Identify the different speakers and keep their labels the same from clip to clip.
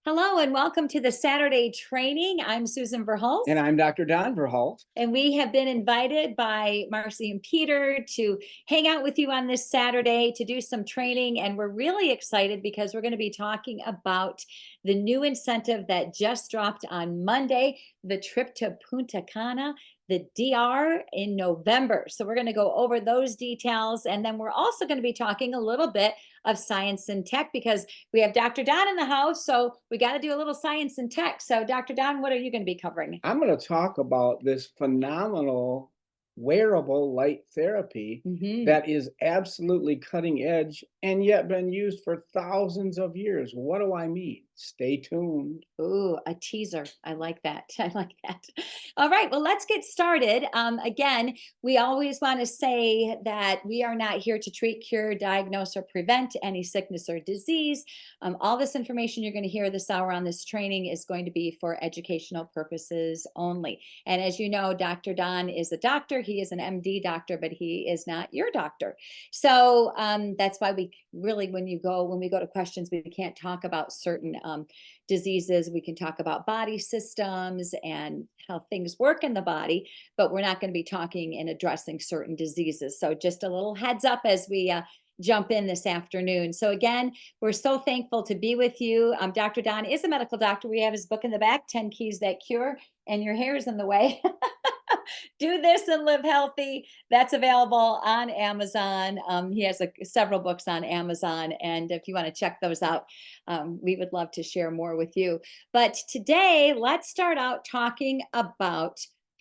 Speaker 1: Hello and welcome to the Saturday training. I'm Susan Verhulst,
Speaker 2: And I'm Dr. Don Verhulst.
Speaker 1: and we have been invited by Marcy and Peter to hang out with you on this Saturday to do some training. And we're really excited because we're going to be talking about the new incentive that just dropped on Monday, the trip to Punta Cana, the DR in November. So we're going to go over those details. And then we're also going to be talking a little bit of science and tech because we have Dr. Don in the house. So we got to do a little science and tech. So Dr. Don, what are you going to be covering?
Speaker 2: I'm going to talk about this phenomenal wearable light therapy
Speaker 1: Mhm.
Speaker 2: that is absolutely cutting edge and yet been used for thousands of years. What do I mean? Stay tuned.
Speaker 1: Ooh, a teaser. I like that. I like that. All right. Well, let's get started. Again, we always want to say that we are not here to treat, cure, diagnose, or prevent any sickness or disease. All this information you're going to hear this hour on this training is going to be for educational purposes only. And as you know, Dr. Don is a doctor. He is an MD doctor, but he is not your doctor. So that's why we really, when we go to questions, we can't talk about certain diseases. We can talk about body systems and how things work in the body, but we're not going to be talking and addressing certain diseases. So just a little heads up as we jump in this afternoon. So again, we're so thankful to be with you. Dr. Don is a medical doctor. We have his book in the back, 10 Keys That Cure, and your hair is in the way. Do this and live healthy. That's available on Amazon. He has several books on Amazon. And if you want to check those out, we would love to share more with you. But today, let's start out talking about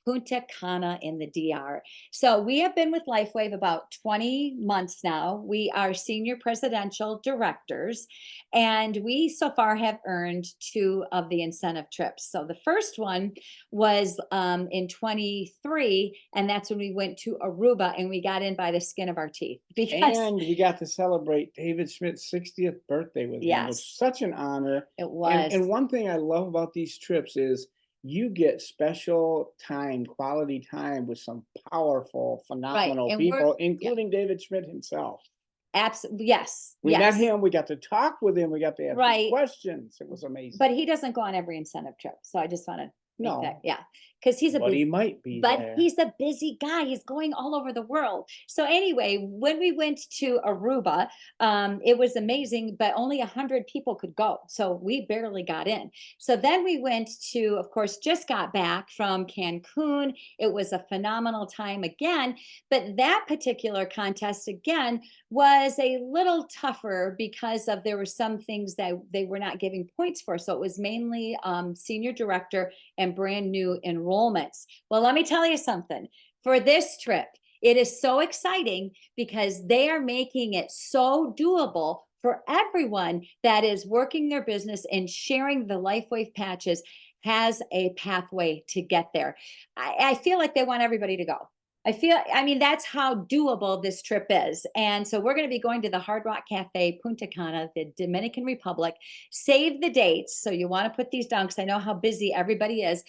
Speaker 1: Punta Cana in the DR. So we have been with LifeWave about 20 months now. We are senior presidential directors, and we so far have earned two of the incentive trips. So the first one was in 23, and that's when we went to Aruba and we got in by the skin of our teeth because
Speaker 2: And we got to celebrate David Schmidt's 60th birthday with him, which
Speaker 1: yes,
Speaker 2: is such an honor.
Speaker 1: it
Speaker 2: And
Speaker 1: was.
Speaker 2: and one thing I love about these trips is you get special time, quality time with some powerful,
Speaker 1: Right.
Speaker 2: phenomenal
Speaker 1: And we're,
Speaker 2: people,
Speaker 1: yeah,
Speaker 2: including David Schmidt himself.
Speaker 1: absolutely. Yes,
Speaker 2: We met
Speaker 1: yes,
Speaker 2: him, we got to talk with him, we got to ask him
Speaker 1: right.
Speaker 2: questions. It was amazing.
Speaker 1: But he doesn't go on every incentive trip. So I just want to make that,
Speaker 2: No,
Speaker 1: yeah, because he's a
Speaker 2: but he
Speaker 1: busy,
Speaker 2: might be
Speaker 1: but
Speaker 2: there.
Speaker 1: he's a busy guy. He's going all over the world. So anyway, when we went to Aruba, it was amazing, but only 100 people could go. So we barely got in. So then we went to, of course, just got back from Cancun. It was a phenomenal time again. But that particular contest again was a little tougher because of there were some things that they were not giving points for. So it was mainly senior director and brand new enrollments. Well, let me tell you something. For this trip, it is so exciting because they are making it so doable for everyone that is working their business and sharing the LifeWave patches has a pathway to get there. I feel like they want everybody to go. I mean, that's how doable this trip is. And so we're going to be going to the Hard Rock Cafe, Punta Cana, the Dominican Republic. Save the dates. So you want to put these down because I know how busy everybody is.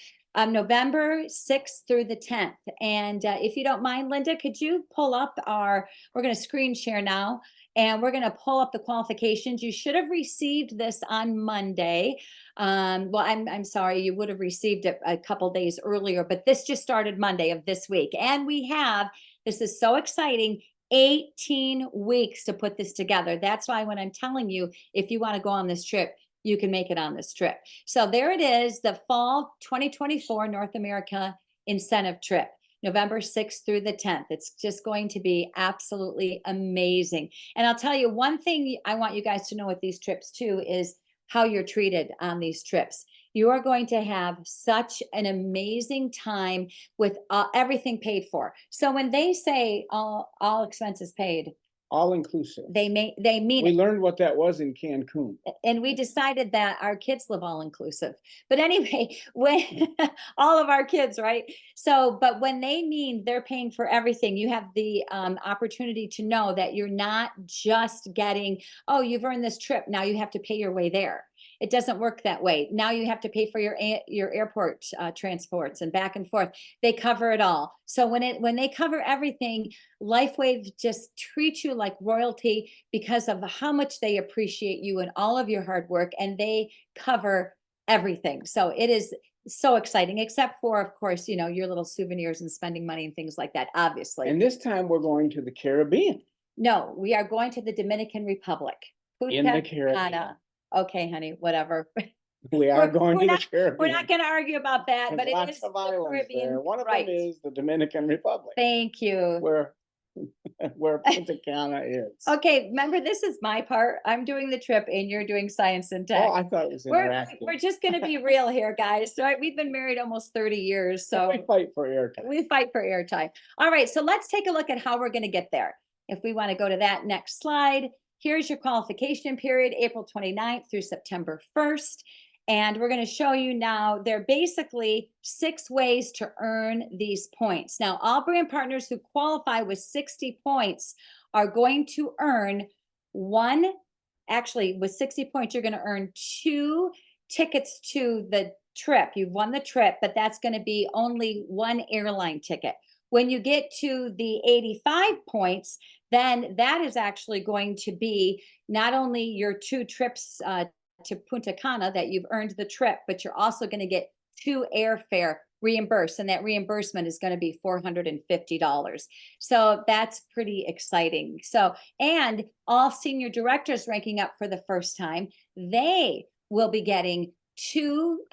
Speaker 1: November 6th through the 10th. And if you don't mind, Linda, could you pull up we're going to screen share now, and we're going to pull up the qualifications. You should have received this on Monday. Well, I'm sorry, you would have received it a couple days earlier, but this just started Monday of this week. And we have, this is so exciting, 18 weeks to put this together. That's why when I'm telling you, if you want to go on this trip, you can make it on this trip. So there it is, the fall 2024 North America incentive trip. November 6th through the 10th. It's just going to be absolutely amazing. And I'll tell you one thing I want you guys to know with these trips too is how you're treated on these trips. You are going to have such an amazing time with everything paid for. So when they say all expenses paid,
Speaker 2: All inclusive.
Speaker 1: they mean
Speaker 2: We
Speaker 1: it.
Speaker 2: learned what that was in Cancun.
Speaker 1: And we decided that our kids live all inclusive. But anyway, when all of our kids, right? So, but when they mean they're paying for everything, you have the opportunity to know that you're not just getting, oh, you've earned this trip, now you have to pay your way there. It doesn't work that way. Now you have to pay for your airport transports and back and forth. They cover it all. So when they cover everything, LifeWave just treats you like royalty because of how much they appreciate you and all of your hard work, and they cover everything. So it is so exciting, except for, of course, your little souvenirs and spending money and things like that, obviously.
Speaker 2: And this time we're going to the Caribbean.
Speaker 1: No, we are going to the Dominican Republic.
Speaker 2: In the
Speaker 1: Punta
Speaker 2: Caribbean.
Speaker 1: Cana. Okay, honey, whatever.
Speaker 2: We are going to the Caribbean.
Speaker 1: We're not going to argue about that,
Speaker 2: There's
Speaker 1: but it
Speaker 2: lots
Speaker 1: is
Speaker 2: of
Speaker 1: the
Speaker 2: islands
Speaker 1: Caribbean.
Speaker 2: there. One of them
Speaker 1: Right.
Speaker 2: is the Dominican Republic,
Speaker 1: Thank you.
Speaker 2: where Punta Cana is.
Speaker 1: Okay, remember, this is my part. I'm doing the trip and you're doing science and tech.
Speaker 2: Oh, I thought it was
Speaker 1: We're
Speaker 2: interactive.
Speaker 1: just going to be real here, guys. Right? We've been married almost 30 years, so
Speaker 2: We fight for airtime.
Speaker 1: we fight for airtime. All right, so let's take a look at how we're going to get there. If we want to go to that next slide, here's your qualification period, April 29th through September 1st. And we're going to show you now, there are basically 6 ways to earn these points. Now, all brand partners who qualify with 60 points are going to earn with 60 points, you're going to earn 2 tickets to the trip. You've won the trip, but that's going to be only 1 airline ticket. When you get to the 85 points, then that is actually going to be not only your 2 trips to Punta Cana that you've earned the trip, but you're also going to get 2 airfare reimbursed, and that reimbursement is going to be $450. So that's pretty exciting. So, and all senior directors ranking up for the first time, they will be getting 2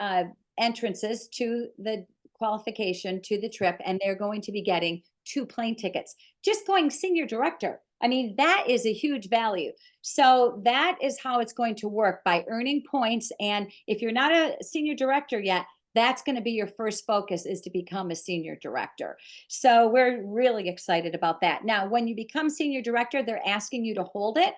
Speaker 1: entrances to the qualification to the trip, and they're going to be getting 2 plane tickets. Just going senior director, I mean, that is a huge value. So that is how it's going to work, by earning points. And if you're not a senior director yet, that's going to be your first focus, is to become a senior director. So we're really excited about that. Now, when you become senior director, they're asking you to hold it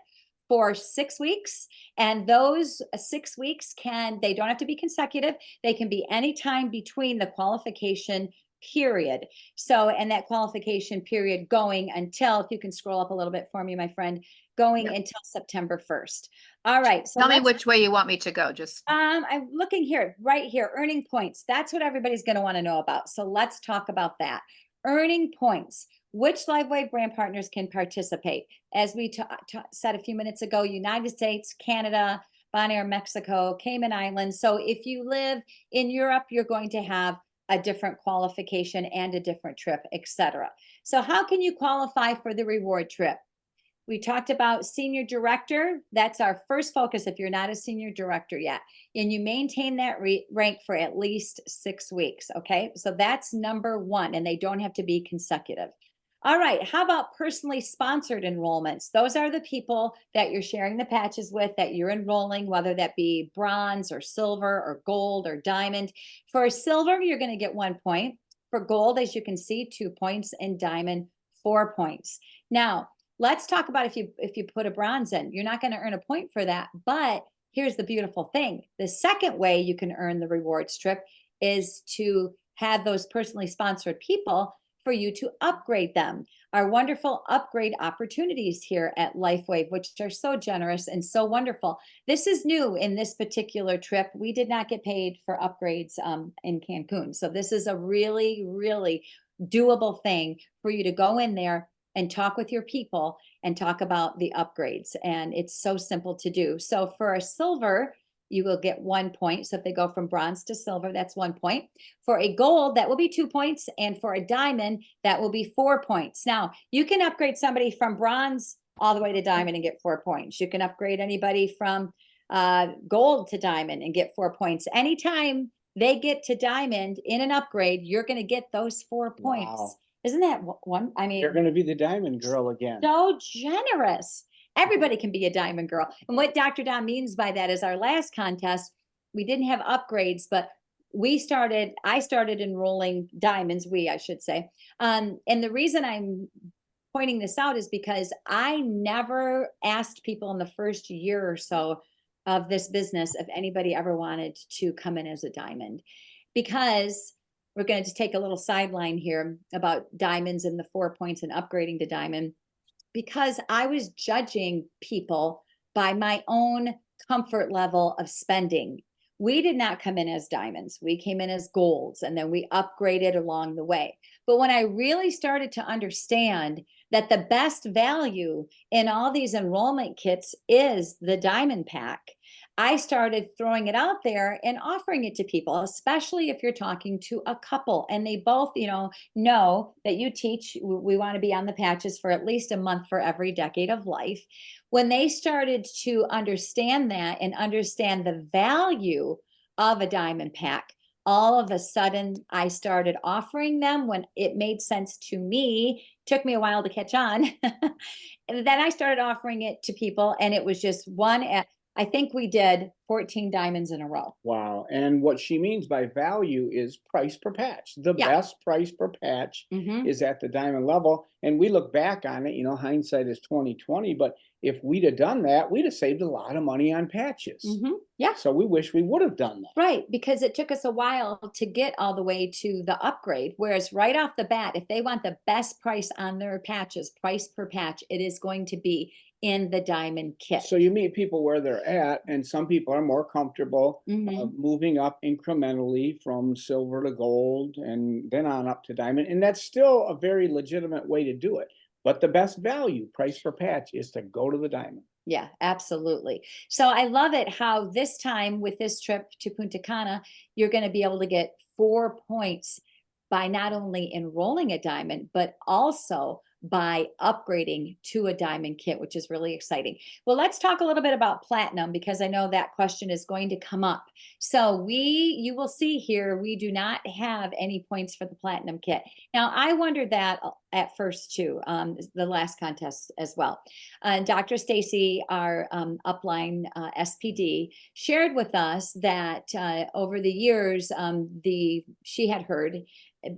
Speaker 1: for 6 weeks. And those 6 weeks they don't have to be consecutive. They can be any time between the qualification period. So, and that qualification period going until, if you can scroll up a little bit for me, my friend, going until September 1st. All right. So
Speaker 3: tell me which way you want me to go. Just
Speaker 1: I'm looking here, right here, earning points. That's what everybody's going to want to know about. So let's talk about that. Earning points. Which LifeWave brand partners can participate? As we said a few minutes ago, United States, Canada, Bonaire, Mexico, Cayman Islands. So if you live in Europe, you're going to have a different qualification and a different trip, etc. So how can you qualify for the reward trip? We talked about senior director. That's our first focus if you're not a senior director yet. And you maintain that rank for at least 6 weeks, okay? So that's number 1, and they don't have to be consecutive. All right, how about personally sponsored enrollments? Those are the people that you're sharing the patches with, that you're enrolling, whether that be bronze or silver or gold or diamond. For silver, you're going to get 1 point. For gold, as you can see, 2 points, and diamond, 4 points. Now, let's talk about if you put a bronze in, you're not going to earn a point for that. But here's the beautiful thing. The second way you can earn the rewards trip is to have those personally sponsored people for you to upgrade them. Our wonderful upgrade opportunities here at LifeWave, which are so generous and so wonderful. This is new in this particular trip. We did not get paid for upgrades in Cancun. So this is a really, really doable thing for you to go in there and talk with your people and talk about the upgrades. And it's so simple to do. So for a silver, you will get 1 point. So if they go from bronze to silver, that's 1 point. For a gold, that will be 2 points. And for a diamond, that will be 4 points. Now, you can upgrade somebody from bronze all the way to diamond and get 4 points. You can upgrade anybody from gold to diamond and get 4 points. Anytime they get to diamond in an upgrade, you're going to get those 4 points.
Speaker 2: Wow.
Speaker 1: Isn't that one? I mean,
Speaker 2: You're going to be the diamond girl again.
Speaker 1: so generous. Everybody can be a diamond girl. And what Dr. Don means by that is, our last contest, we didn't have upgrades, but I started enrolling diamonds, I should say. And the reason I'm pointing this out is because I never asked people in the first year or so of this business if anybody ever wanted to come in as a diamond, because we're going to just take a little sideline here about diamonds and the 4 points and upgrading to diamond, because I was judging people by my own comfort level of spending. We did not come in as diamonds. We came in as golds, and then we upgraded along the way. But when I really started to understand that the best value in all these enrollment kits is the diamond pack, I started throwing it out there and offering it to people, especially if you're talking to a couple and they both, know that you teach, we want to be on the patches for at least a month for every decade of life. When they started to understand that and understand the value of a diamond pack, all of a sudden I started offering them when it made sense to me. Took me a while to catch on. And then I started offering it to people, and it was just one at, I think we did 14 diamonds in a row.
Speaker 2: Wow. And what she means by value is price per patch. The
Speaker 1: Yeah.
Speaker 2: best price per patch
Speaker 1: Mhm.
Speaker 2: is at the diamond level. And we look back on it, hindsight is 2020. But if we'd have done that, we'd have saved a lot of money on patches.
Speaker 1: Mhm. Yeah.
Speaker 2: So we wish we would have done that.
Speaker 1: Right, because it took us a while to get all the way to the upgrade. Whereas right off the bat, if they want the best price on their patches, price per patch, it is going to be in the diamond kit.
Speaker 2: So you meet people where they're at, and some people are more comfortable
Speaker 1: Mhm.
Speaker 2: moving up incrementally from silver to gold and then on up to diamond. And that's still a very legitimate way to do it. But the best value, price per patch, is to go to the diamond.
Speaker 1: Yeah, absolutely. So I love it how this time with this trip to Punta Cana, you're going to be able to get 4 points by not only enrolling a diamond, but also by upgrading to a diamond kit, which is really exciting. Well, let's talk a little bit about platinum because I know that question is going to come up. So you will see here, we do not have any points for the platinum kit. Now, I wondered that at first too, the last contest as well. Dr. Stacy, our upline SPD, shared with us that over the years, she had heard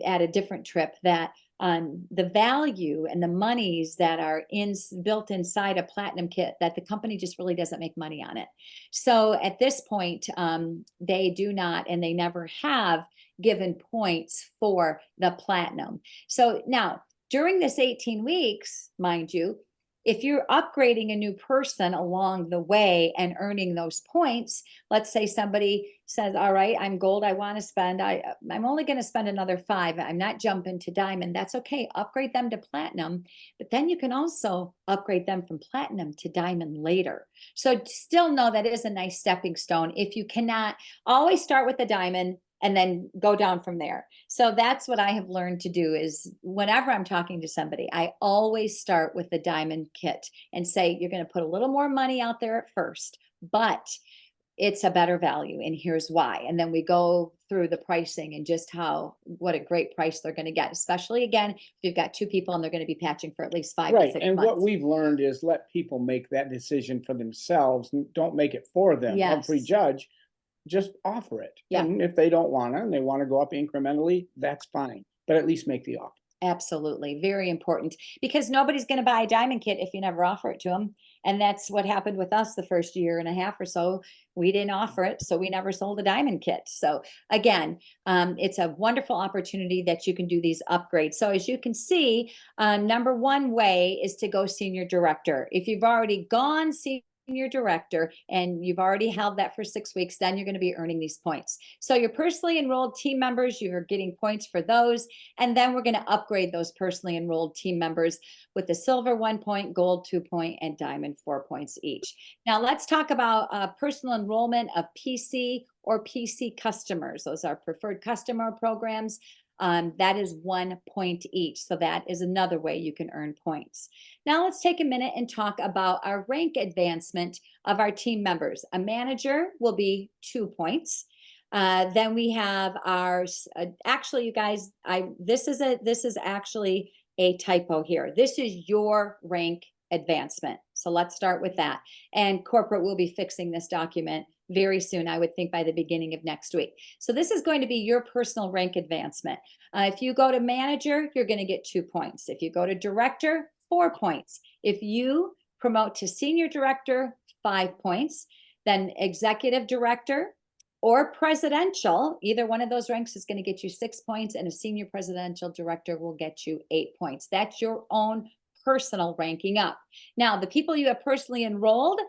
Speaker 1: at a different trip that the value and the monies that are built inside a platinum kit, that the company just really doesn't make money on it. So at this point, they do not, and they never have given points for the platinum. So now during this 18 weeks, mind you, if you're upgrading a new person along the way and earning those points, let's say somebody says, all right, I'm gold, I want to spend, I'm only going to spend another 5, I'm not jumping to diamond. That's okay. Upgrade them to platinum, but then you can also upgrade them from platinum to diamond later. So still know that is a nice stepping stone. If you cannot, always start with the diamond and then go down from there. So that's what I have learned to do is whenever I'm talking to somebody, I always start with the diamond kit and say, you're going to put a little more money out there at first, but it's a better value. And here's why. And then we go through the pricing and just what a great price they're going to get, especially again, if you've got 2 people and they're going to be patching for at least 5 to
Speaker 2: Right.
Speaker 1: 6
Speaker 2: And what
Speaker 1: months.
Speaker 2: we've learned is let people make that decision for themselves. Don't make it for them. Don't
Speaker 1: Yes.
Speaker 2: prejudge. Just offer it.
Speaker 1: Yeah.
Speaker 2: And if they don't want to and they want to go up incrementally, that's fine. But at least make the offer.
Speaker 1: Absolutely. Very important because nobody's going to buy a diamond kit if you never offer it to them. And that's what happened with us the first year and a half or so. We didn't offer it, so we never sold a diamond kit. So again, it's a wonderful opportunity that you can do these upgrades. So as you can see, number one way is to go senior director. If you've already gone senior director and you've already held that for 6 weeks, then you're going to be earning these points. So your personally enrolled team members, you're getting points for those. And then we're going to upgrade those personally enrolled team members with the silver 1 point, gold 2 point, and diamond 4 points each. Now let's talk about personal enrollment of PC or PC customers. Those are preferred customer programs. That is 1 point each. So that is another way you can earn points. Now let's take a minute and talk about our rank advancement of our team members. A manager will be 2 points. Then we have our, actually you guys, this is actually a typo here. This is your rank advancement. So let's start with that. And corporate will be fixing this document very soon, I would think by the beginning of next week. So this is going to be your personal rank advancement. If you go to manager, you're going to get 2 points. If you go to director, 4 points. If you promote to senior director, 5 points. Then executive director or presidential, either one of those ranks is going to get you 6 points, and a senior presidential director will get you 8 points. That's your own personal ranking up. Now, the people you have personally enrolled,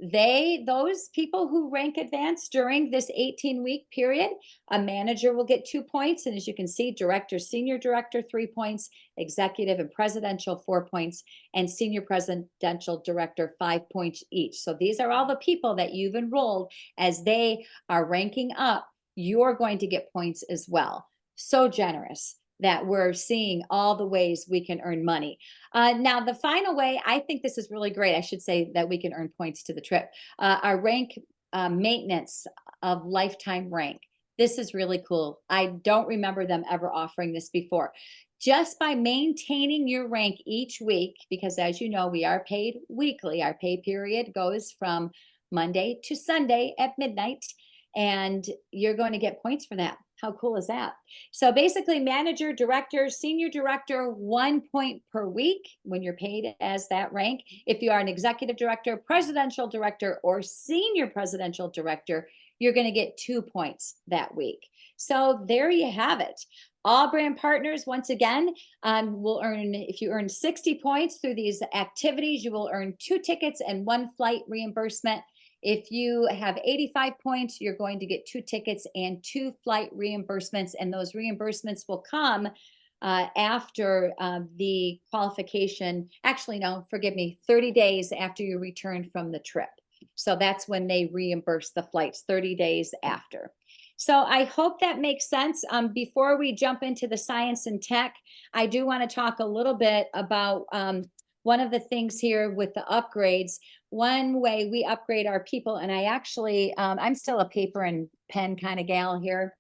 Speaker 1: those people who rank advanced during this 18-week period, a manager will get 2 points. And as you can see, director, senior director, 3 points, executive and presidential, 4 points, and senior presidential director, 5 points each. So these are all the people that you've enrolled. As they are ranking up, you're going to get points as well. So generous that we're seeing all the ways we can earn money. Now, the final way, I think this is really great. I should say that we can earn points to the trip. Our rank maintenance of lifetime rank. This is really cool. I don't remember them ever offering this before. Just by maintaining your rank each week, because as you know, we are paid weekly. Our pay period goes from Monday to Sunday at midnight, and you're going to get points for that. How cool is that? So basically, manager, director, senior director, 1 point per week when you're paid as that rank. If you are an executive director, presidential director, or senior presidential director, you're going to get 2 points that week. So there you have it. All brand partners, once again, will earn, if you earn 60 points through these activities, you will earn 2 tickets and 1 flight reimbursement. If you have 85 points, you're going to get 2 tickets and 2 flight reimbursements. And those reimbursements will come after the qualification. Actually, no, forgive me, 30 days after you return from the trip. So that's when they reimburse the flights, 30 days after. So I hope that makes sense. Before we jump into the science and tech, I do want to talk a little bit about one of the things here with the upgrades. One way we upgrade our people, and I actually, I'm still a paper and pen kind of gal here.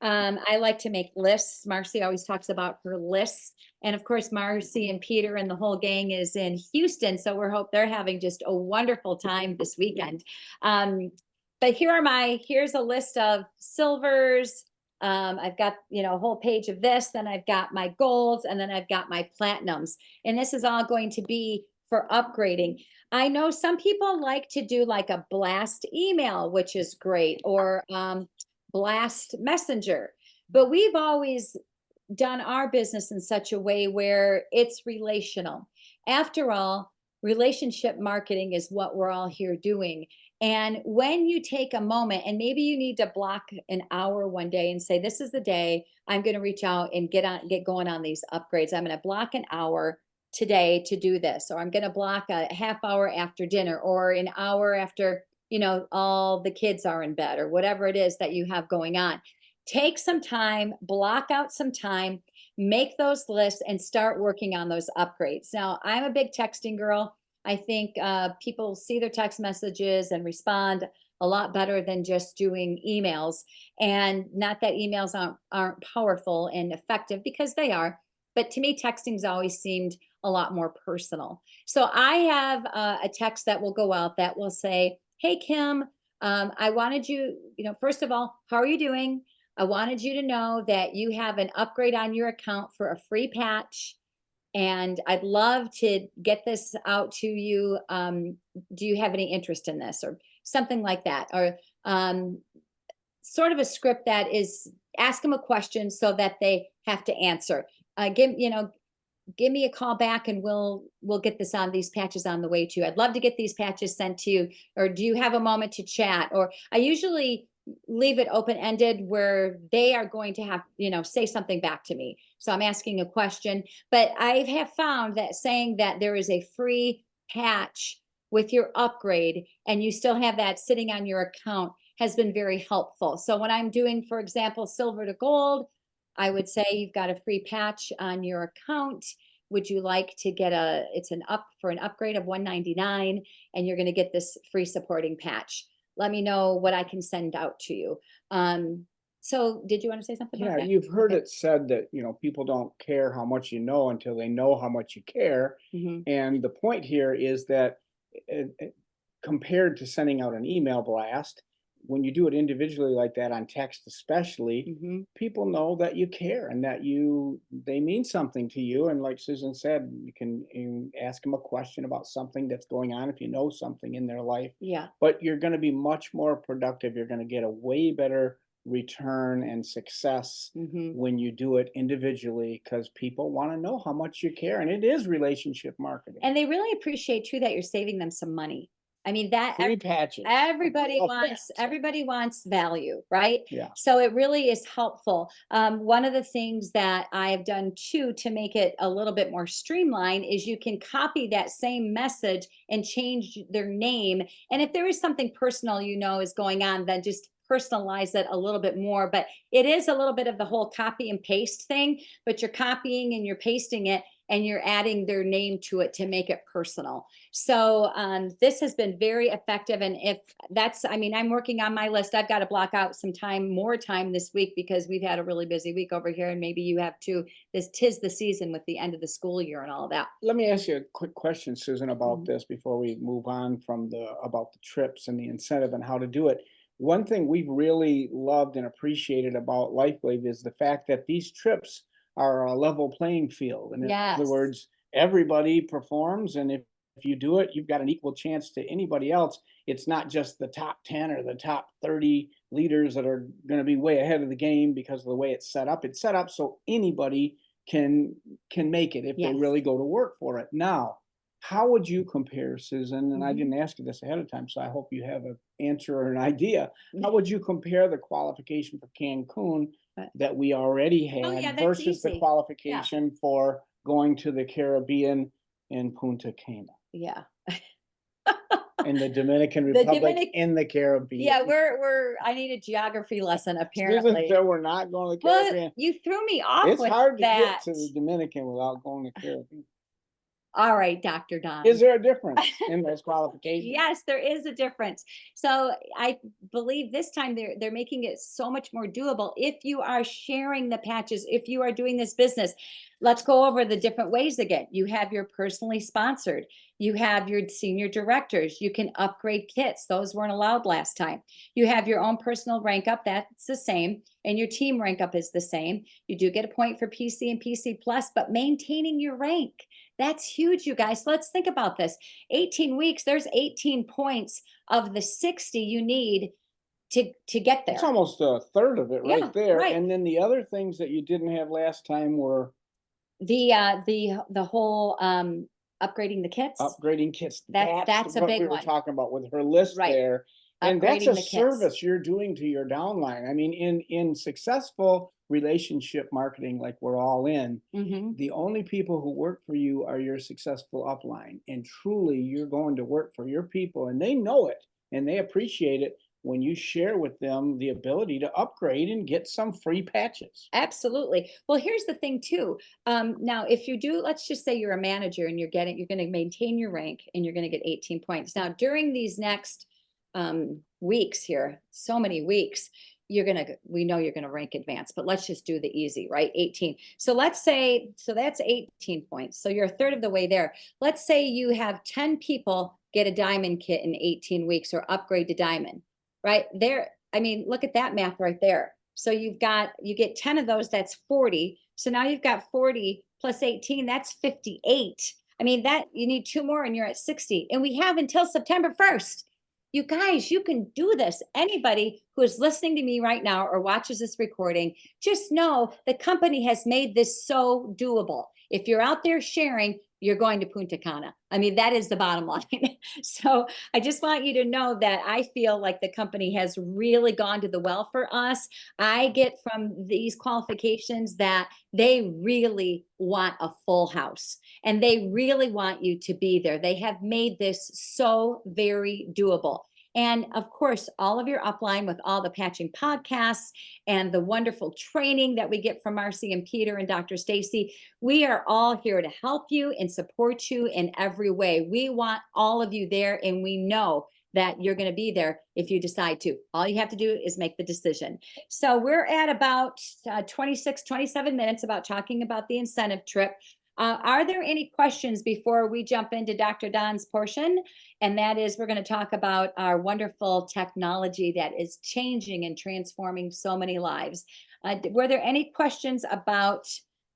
Speaker 1: I like to make lists. Marcy always talks about her lists. And of course, Marcy and Peter and the whole gang is in Houston. So they're having just a wonderful time this weekend. But here's a list of silvers. I've got, a whole page of this, then I've got my golds, and then I've got my platinums. And this is all going to be for upgrading. I know some people like to do like a blast email, which is great, or blast messenger. But we've always done our business in such a way where it's relational. After all, relationship marketing is what we're all here doing. And when you take a moment, and maybe you need to block an hour one day and say, this is the day I'm going to reach out and get going on these upgrades. I'm going to block an hour today to do this, or I'm going to block a half hour after dinner, or an hour after, all the kids are in bed, or whatever it is that you have going on. Take some time, block out some time, make those lists, and start working on those upgrades. Now, I'm a big texting girl. I think people see their text messages and respond a lot better than just doing emails. And not that emails aren't powerful and effective, because they are. But to me, texting's always seemed a lot more personal. So I have a text that will go out that will say, hey, Kim, I wanted you, first of all, how are you doing? I wanted you to know that you have an upgrade on your account for a free patch, and I'd love to get this out to you. Do you have any interest in this, or something like that? Or sort of a script that is, ask them a question so that they have to answer. Give me a call back, and we'll get these patches on the way to you. I'd love to get these patches sent to you. Or do you have a moment to chat? Or I usually leave it open-ended where they are going to have, say something back to me. So I'm asking a question, but I have found that saying that there is a free patch with your upgrade and you still have that sitting on your account has been very helpful. So when I'm doing, for example, silver to gold, I would say you've got a free patch on your account. Would you like to get it's an upgrade of $199, and you're going to get this free supporting patch. Let me know what I can send out to you. So did you want to say something about that?
Speaker 2: You've heard
Speaker 1: Okay.
Speaker 2: it said that, people don't care how much you know until they know how much you care.
Speaker 1: Mm-hmm.
Speaker 2: And the point here is that compared to sending out an email blast, when you do it individually like that, on text especially,
Speaker 1: Mm-hmm.
Speaker 2: people know that you care and that they mean something to you. And like Susan said, you can ask them a question about something that's going on if you know something in their life.
Speaker 1: Yeah.
Speaker 2: But you're going to be much more productive. You're going to get a way better return and success
Speaker 1: Mm-hmm.
Speaker 2: when you do it individually, because people want to know how much you care, and it is relationship marketing.
Speaker 1: And they really appreciate too that you're saving them some money. I mean, that
Speaker 2: Free patches.
Speaker 1: everybody
Speaker 2: Oh,
Speaker 1: wants,
Speaker 2: yeah.
Speaker 1: everybody wants value, right?
Speaker 2: Yeah.
Speaker 1: So it really is helpful. One of the things that I've done too to make it a little bit more streamlined is you can copy that same message and change their name. And if there is something personal, is going on, then just personalize it a little bit more. But it is a little bit of the whole copy and paste thing, but you're copying and you're pasting it and you're adding their name to it to make it personal. So this has been very effective. And if that's, I mean, I'm working on my list. I've got to block out some time, more time this week, because we've had a really busy week over here. And maybe you have too. This 'tis the season with the end of the school year and all that.
Speaker 2: Let me ask you a quick question, Susan, about
Speaker 1: Mhm.
Speaker 2: this before we move on from about the trips and the incentive and how to do it. One thing we've really loved and appreciated about LifeWave is the fact that these trips are a level playing field. And in other
Speaker 1: Yes.
Speaker 2: words, everybody performs, and if you do it, you've got an equal chance to anybody else. It's not just the top 10 or the top 30 leaders that are going to be way ahead of the game because of the way it's set up. It's set up so anybody can make it if they
Speaker 1: Yes.
Speaker 2: really go to work for it. Now, how would you compare, Susan? And I
Speaker 1: Mhm.
Speaker 2: didn't ask you this ahead of time, so I hope you have an answer or an idea. How would you compare the qualification for Cancun
Speaker 1: But-
Speaker 2: that we already
Speaker 1: Oh,
Speaker 2: had
Speaker 1: yeah, that's
Speaker 2: versus the
Speaker 1: easy.
Speaker 2: qualification for going to the Caribbean in Punta Cana
Speaker 1: Yeah.
Speaker 2: in the Dominican
Speaker 1: The
Speaker 2: Republic
Speaker 1: Dominic,
Speaker 2: in the Caribbean?
Speaker 1: yeah, I need a geography lesson
Speaker 2: Susan
Speaker 1: apparently.
Speaker 2: said we're not going to the
Speaker 1: Well,
Speaker 2: Caribbean.
Speaker 1: you threw me off
Speaker 2: It's
Speaker 1: with
Speaker 2: hard to get
Speaker 1: that.
Speaker 2: to the Dominican without going to Caribbean.
Speaker 1: All right, Dr. Don.
Speaker 2: Is there a difference in those qualifications?
Speaker 1: Yes, there is a difference. So I believe this time they're making it so much more doable if you are sharing the patches, if you are doing this business. Let's go over the different ways again. You have your personally sponsored, you have your senior directors, you can upgrade kits. Those weren't allowed last time. You have your own personal rank up, that's the same, and your team rank up is the same. You do get a point for PC and PC plus, but maintaining your rank. That's huge, you guys. Let's think about this. 18 weeks, there's 18 points of the 60 you need to get
Speaker 2: It's
Speaker 1: there.
Speaker 2: almost a third of it
Speaker 1: Yeah,
Speaker 2: right there.
Speaker 1: right.
Speaker 2: And then the other things that you didn't have last time were
Speaker 1: The whole upgrading the kits.
Speaker 2: upgrading kits.
Speaker 1: That's a
Speaker 2: what
Speaker 1: big
Speaker 2: we were
Speaker 1: one.
Speaker 2: talking about with her list
Speaker 1: Right.
Speaker 2: there. And that's
Speaker 1: Upgrading
Speaker 2: a
Speaker 1: the kits.
Speaker 2: service you're doing to your downline. I mean, in successful relationship marketing like we're all in,
Speaker 1: Mhm.
Speaker 2: the only people who work for you are your successful upline. And truly, you're going to work for your people, and they know it and they appreciate it when you share with them the ability to upgrade and get some free patches.
Speaker 1: Absolutely. Well, here's the thing too. Now, if you do, let's just say you're a manager and you're going to maintain your rank and you're going to get 18 points. Now, during these next weeks here, so many weeks, we know you're going to rank advanced, but let's just do the easy, right? 18. So let's say, so that's 18 points. So you're a third of the way there. Let's say you have 10 people get a diamond kit in 18 weeks or upgrade to diamond, right? There, I mean, look at that math right there. So you get 10 of those, that's 40. So now you've got 40 plus 18, that's 58. I mean, that you need two more and you're at 60. And we have until September 1st. You guys, you can do this. Anybody who is listening to me right now or watches this recording, just know the company has made this so doable. If you're out there sharing, you're going to Punta Cana. I mean, that is the bottom line. So I just want you to know that I feel like the company has really gone to the well for us. I get from these qualifications that they really want a full house and they really want you to be there. They have made this so very doable. And of course, all of your upline with all the patching podcasts and the wonderful training that we get from Marcy and Peter and Dr. Stacy, we are all here to help you and support you in every way. We want all of you there, and we know that you're going to be there if you decide to. All you have to do is make the decision. So we're at about 26, 27 minutes about talking about the incentive trip. Are there any questions before we jump into Dr. Don's portion? And that is, we're going to talk about our wonderful technology that is changing and transforming so many lives. Were there any questions about,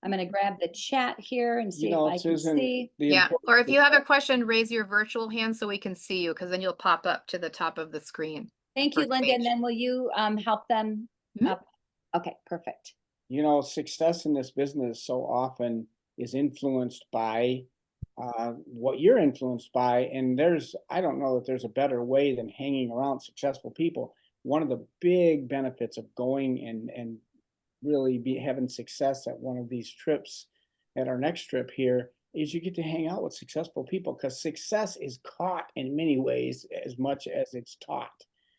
Speaker 1: I'm going to grab the chat here and see if I can
Speaker 2: Susan,
Speaker 1: see.
Speaker 3: Yeah, or if you have a question, raise your virtual hand so we can see you, because then you'll pop up to the top of the screen.
Speaker 1: Thank you,
Speaker 3: First
Speaker 1: Linda. And
Speaker 3: page.
Speaker 1: then will you help them
Speaker 3: Mhm.
Speaker 1: up? Okay, perfect.
Speaker 2: Success in this business so often is influenced by what you're influenced by. And I don't know that there's a better way than hanging around successful people. One of the big benefits of going and really having success at one of these trips, at our next trip here, is you get to hang out with successful people, because success is caught in many ways as much as it's taught.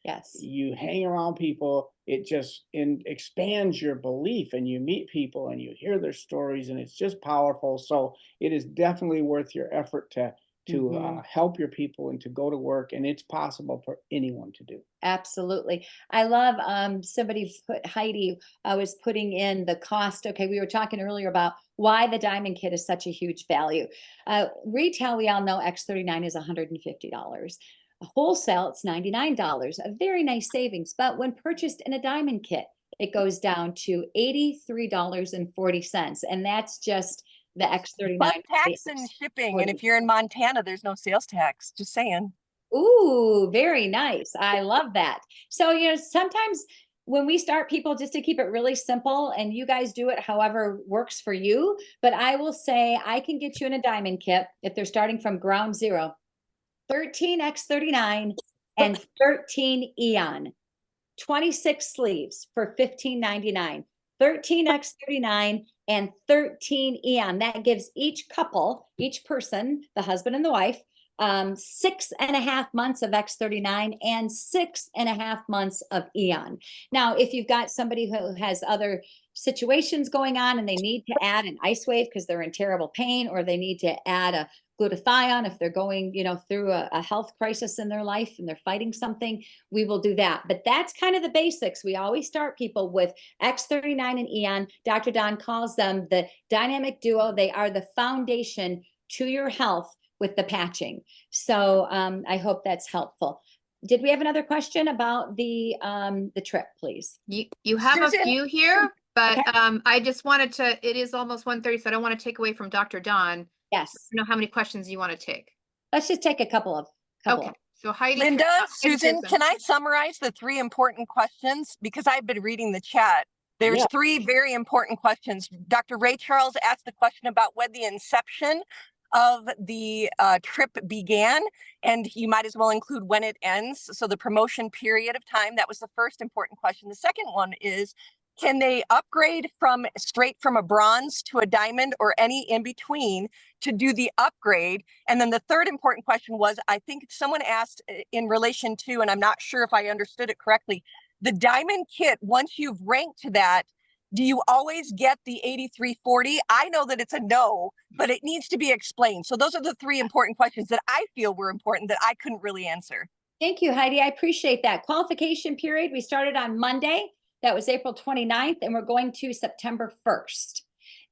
Speaker 1: Yes.
Speaker 2: You hang around people, it just expands your belief, and you meet people and you hear their stories, and it's just powerful. So it is definitely worth your effort to help your people and to go to work, and it's possible for anyone to do.
Speaker 1: Absolutely. I love somebody put, Heidi was putting in the cost. Okay, we were talking earlier about why the diamond kit is such a huge value. Retail, we all know X39 is $150. Wholesale, it's $99, a very nice savings. But when purchased in a diamond kit, it goes down to $83.40. And that's just the X39.
Speaker 4: Plus tax and shipping. And if you're in Montana, there's no sales tax. Just saying.
Speaker 1: Ooh, very nice. I love that. So, sometimes when we start people, just to keep it really simple, and you guys do it however works for you, but I will say I can get you in a diamond kit if they're starting from ground zero, 13 X39 and 13 Eon, 26 sleeves for $15.99, 13 X39 and 13 Eon. That gives each person, the husband and the wife, 6.5 months of X39 and 6.5 months of Eon. Now, if you've got somebody who has other situations going on and they need to add an ice wave because they're in terrible pain, or they need to add a glutathione if they're going, through a health crisis in their life and they're fighting something, we will do that. But that's kind of the basics. We always start people with X39 and Eon. Dr. Don calls them the dynamic duo. They are the foundation to your health with the patching. So I hope that's helpful. Did we have another question about the trip, please?
Speaker 3: You have
Speaker 4: Susan?
Speaker 3: a few here, but
Speaker 1: Okay.
Speaker 3: I just wanted to, it is almost 1:30, so I don't want to take away from Dr. Don.
Speaker 1: Yes.
Speaker 3: I don't know how many questions you want to take.
Speaker 1: Let's just take a couple of.
Speaker 3: Okay. So Heidi.
Speaker 4: Linda,
Speaker 3: Heidi
Speaker 4: Susan,
Speaker 3: Gibson.
Speaker 4: can I summarize the 3 important questions? Because I've been reading the chat. There's
Speaker 2: Yeah.
Speaker 4: 3 very important questions. Dr. Ray Charles asked the question about when the inception of the trip began, and you might as well include when it ends. So the promotion period of time, that was the first important question. The second one is, can they upgrade straight from a bronze to a diamond or any in between to do the upgrade? And then the third important question was, I think someone asked in relation to, and I'm not sure if I understood it correctly, the diamond kit, once you've ranked to that, do you always get the 8340? I know that it's a no, but it needs to be explained. So those are the 3 important questions that I feel were important that I couldn't really answer.
Speaker 1: Thank you, Heidi. I appreciate that. Qualification period, we started on Monday. That was April 29th, and we're going to September 1st.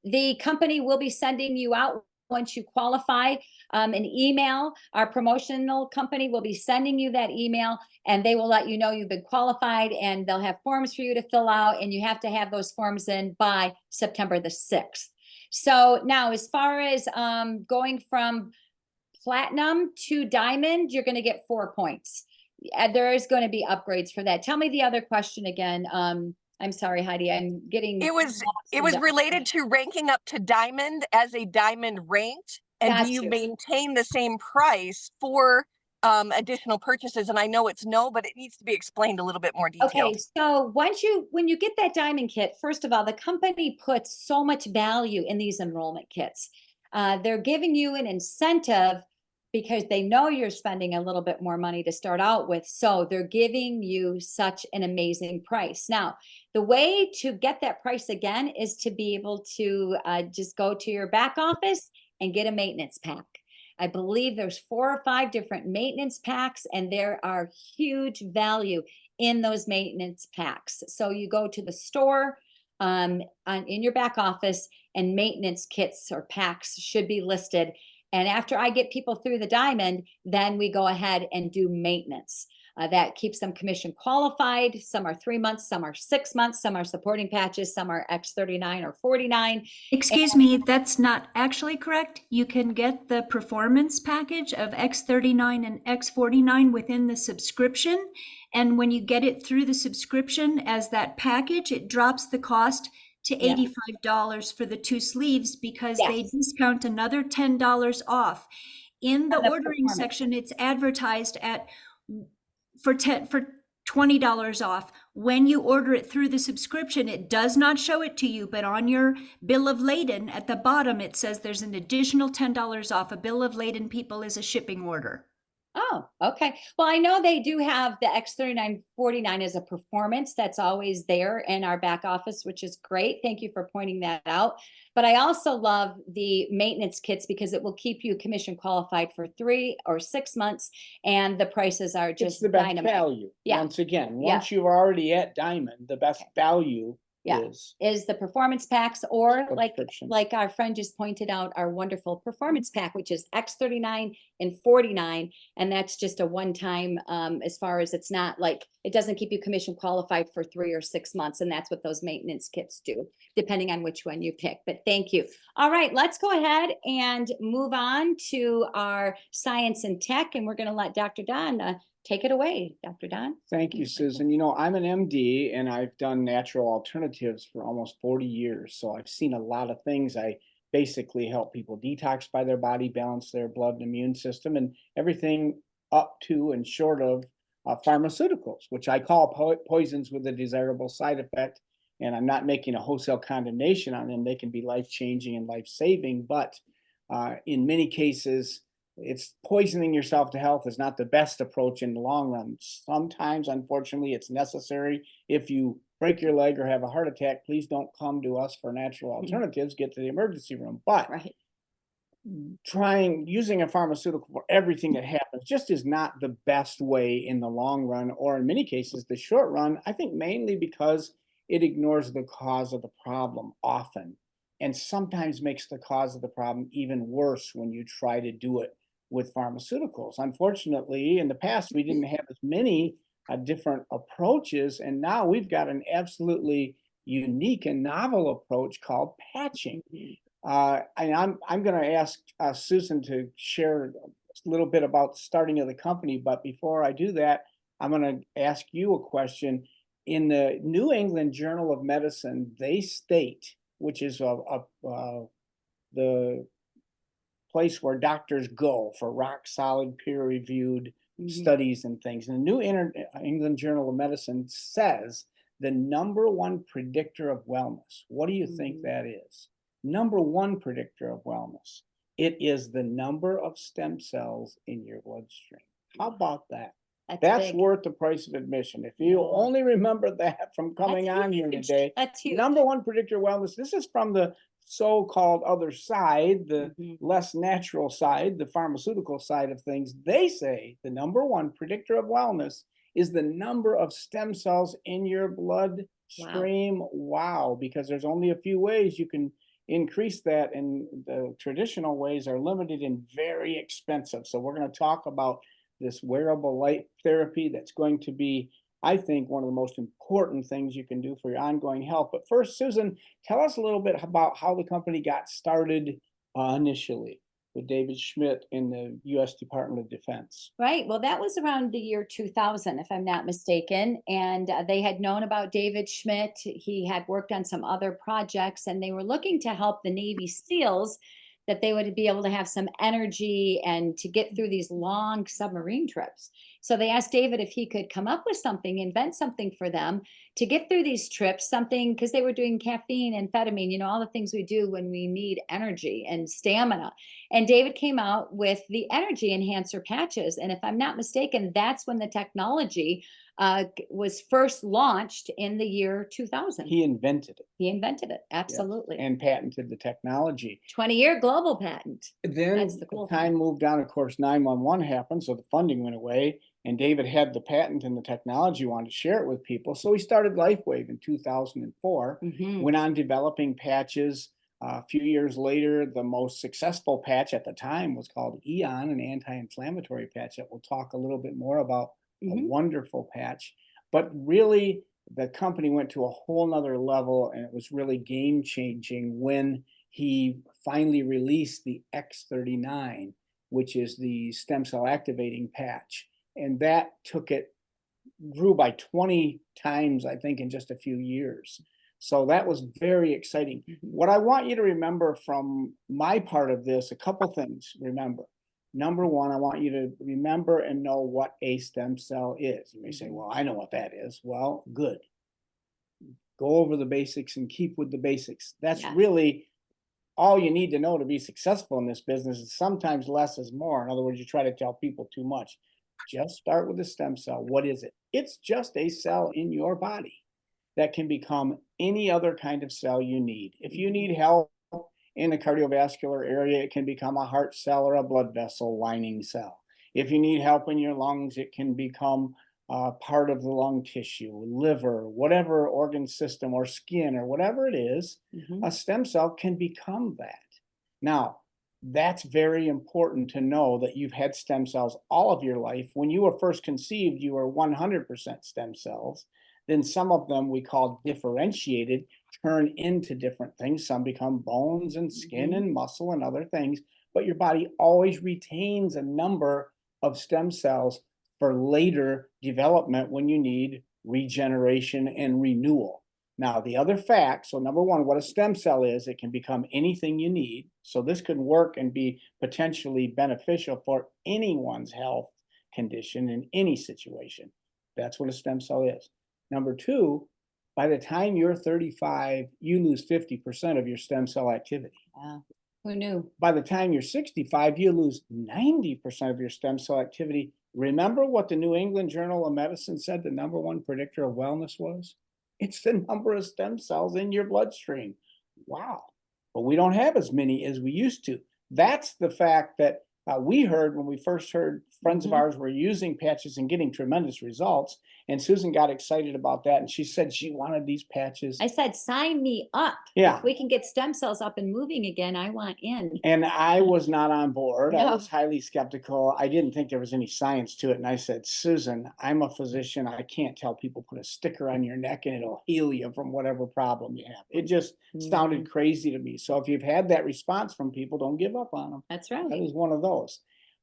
Speaker 1: The company will be sending you out, once you qualify, an email. Our promotional company will be sending you that email, and they will let you know you've been qualified, and they'll have forms for you to fill out, and you have to have those forms in by September the 6th. So now, as far as going from platinum to diamond, you're going to get 4 points. There is going to be upgrades for that. Tell me the other question again. I'm sorry, Heidi, I'm getting.
Speaker 4: It was related to ranking up to diamond as a diamond ranked, and do you maintain the same price for additional purchases? And I know it's no, but it needs to be explained a little bit more detailed.
Speaker 1: Okay, so when you get that diamond kit, first of all, the company puts so much value in these enrollment kits. They're giving you an incentive because they know you're spending a little bit more money to start out with. So they're giving you such an amazing price. Now, the way to get that price again is to be able to just go to your back office and get a maintenance pack. I believe there's 4 or 5 different maintenance packs, and there are huge value in those maintenance packs. So you go to the store in your back office, and maintenance kits or packs should be listed. And after I get people through the diamond, then we go ahead and do maintenance. That keeps them commission qualified. Some are 3 months, some are 6 months, some are supporting patches, some are X39 or 49.
Speaker 5: Excuse me, that's not actually correct. You can get the performance package of X39 and X49 within the subscription. And when you get it through the subscription as that package, it drops the cost to
Speaker 1: Yeah.
Speaker 5: $85 for the 2 sleeves because they
Speaker 1: Yes.
Speaker 5: discount another $10 off. In the
Speaker 1: On the
Speaker 5: ordering
Speaker 1: performance.
Speaker 5: section, it's advertised at for $20 off. When you order it through the subscription, it does not show it to you, but on your bill of lading at the bottom, it says there's an additional $10 off. A bill of lading, people, is a shipping order.
Speaker 1: Oh, okay. Well, I know they do have the X3949 as a performance that's always there in our back office, which is great. Thank you for pointing that out. But I also love the maintenance kits because it will keep you commission qualified for 3 or 6 months, and the prices are
Speaker 2: It's
Speaker 1: just
Speaker 2: the best
Speaker 1: dynamite.
Speaker 2: value.
Speaker 1: Yeah.
Speaker 2: Once again,
Speaker 1: Yeah.
Speaker 2: once you're already at Diamond, the best value
Speaker 1: Yeah.
Speaker 2: is
Speaker 1: Is the performance packs, or
Speaker 2: subscription.
Speaker 1: like our friend just pointed out, our wonderful performance pack, which is X39 and 49, and that's just a one-time, as far as it's not like, it doesn't keep you commission qualified for 3 or 6 months, and that's what those maintenance kits do, depending on which one you pick. But thank you. All right, let's go ahead and move on to our science and tech, and we're going to let Dr. Don take it away. Dr. Don.
Speaker 2: Thank you, Susan. You know, I'm an MD and I've done natural alternatives for almost 40 years. So I've seen a lot of things. I basically help people detoxify their body, balance their blood and immune system, and everything up to and short of pharmaceuticals, which I call poisons with a desirable side effect. And I'm not making a wholesale condemnation on them. They can be life-changing and life-saving, but in many cases, it's poisoning yourself to health is not the best approach in the long run. Sometimes, unfortunately, it's necessary. If you break your leg or have a heart attack, please don't come to us for natural alternatives. Get to the emergency room. But
Speaker 1: Right.
Speaker 2: using a pharmaceutical for everything that happens just is not the best way in the long run, or in many cases, the short run. I think mainly because it ignores the cause of the problem often, and sometimes makes the cause of the problem even worse when you try to do it with pharmaceuticals. Unfortunately, in the past, we didn't have as many different approaches, and now we've got an absolutely unique and novel approach called patching. And I'm going to ask Susan to share a little bit about the starting of the company, but before I do that, I'm going to ask you a question. In the New England Journal of Medicine, they state, which is the place where doctors go for rock solid peer-reviewed studies and things. And the New England Journal of Medicine says the #1 predictor of wellness. What do you think that is? #1 predictor of wellness. It is the number of stem cells in your bloodstream. How about that? That's
Speaker 1: big.
Speaker 2: worth the price of admission. If you
Speaker 1: Yeah.
Speaker 2: only remember that from coming
Speaker 1: That's
Speaker 2: on here
Speaker 1: huge.
Speaker 2: today.
Speaker 1: That's huge.
Speaker 2: #1 predictor of wellness. This is from the so-called other side, the
Speaker 1: Mhm.
Speaker 2: less natural side, the pharmaceutical side of things. They say the #1 predictor of wellness is the number of stem cells in your bloodstream. Wow, because there's only a few ways you can increase that, and the traditional ways are limited and very expensive. So we're going to talk about this wearable light therapy that's going to be, I think, one of the most important things you can do for your ongoing health. But first, Susan, tell us a little bit about how the company got started initially with David Schmidt in the U.S. Department of Defense.
Speaker 1: Right. Well, that was around the year 2000, if I'm not mistaken. And they had known about David Schmidt. He had worked on some other projects, and they were looking to help the Navy SEALs, that they would be able to have some energy and to get through these long submarine trips. So they asked David if he could come up with something, invent something for them to get through these trips, something, because they were doing caffeine, amphetamine, all the things we do when we need energy and stamina. And David came out with the energy enhancer patches. And if I'm not mistaken, that's when the technology was first launched in the year 2000.
Speaker 2: He invented it.
Speaker 1: He invented it. Absolutely.
Speaker 2: Yes, and patented the technology.
Speaker 1: 20-year global patent.
Speaker 2: Then
Speaker 1: That's the cool
Speaker 2: time moved on. Of course, 9/11 happened, so the funding went away, and David had the patent and the technology, wanted to share it with people. So he started LifeWave in 2004, went on developing patches. A few years later, the most successful patch at the time was called Eon, an anti-inflammatory patch that we'll talk a little bit more about. A wonderful patch. But really, the company went to a whole nother level, and it was really game changing when he finally released the X39, which is the stem cell activating patch. And that grew by 20 times, I think, in just a few years. So that was very exciting. What I want you to remember from my part of this, a couple things, remember. Number one, I want you to remember and know what a stem cell is. You may say, well, I know what that is. Well, good. Go over the basics and keep with the basics. That's
Speaker 1: Yes.
Speaker 2: really all you need to know to be successful in this business. Is sometimes less is more. In other words, you try to tell people too much. Just start with the stem cell. What is it? It's just a cell in your body that can become any other kind of cell you need. If you need help in the cardiovascular area, it can become a heart cell or a blood vessel lining cell. If you need help in your lungs, it can become part of the lung tissue, liver, whatever organ system or skin or whatever it is, a stem cell can become that. Now, that's very important to know that you've had stem cells all of your life. When you were first conceived, you were 100% stem cells. Then some of them we call differentiated, turn into different things. Some become bones and skin and muscle and other things, but your body always retains a number of stem cells for later development when you need regeneration and renewal. Now, the other fact, so number one, what a stem cell is, it can become anything you need. So this could work and be potentially beneficial for anyone's health condition in any situation. That's what a stem cell is. Number two, by the time you're 35, you lose 50% of your stem cell activity.
Speaker 1: Wow. Who knew?
Speaker 2: By the time you're 65, you lose 90% of your stem cell activity. Remember what the New England Journal of Medicine said the number one predictor of wellness was? It's the number of stem cells in your bloodstream. Wow. But we don't have as many as we used to. That's the fact that we heard when we first heard friends of ours were using patches and getting tremendous results. And Susan got excited about that. And she said she wanted these patches.
Speaker 1: I said, sign me up.
Speaker 2: Yeah.
Speaker 1: If we can get stem cells up and moving again, I want in.
Speaker 2: And I was not on board. I
Speaker 1: No.
Speaker 2: was highly skeptical. I didn't think there was any science to it. And I said, Susan, I'm a physician. I can't tell people put a sticker on your neck and it'll heal you from whatever problem you have. It just sounded crazy to me. So if you've had that response from people, don't give up on them.
Speaker 1: That's
Speaker 2: That
Speaker 1: right.
Speaker 2: was one of those.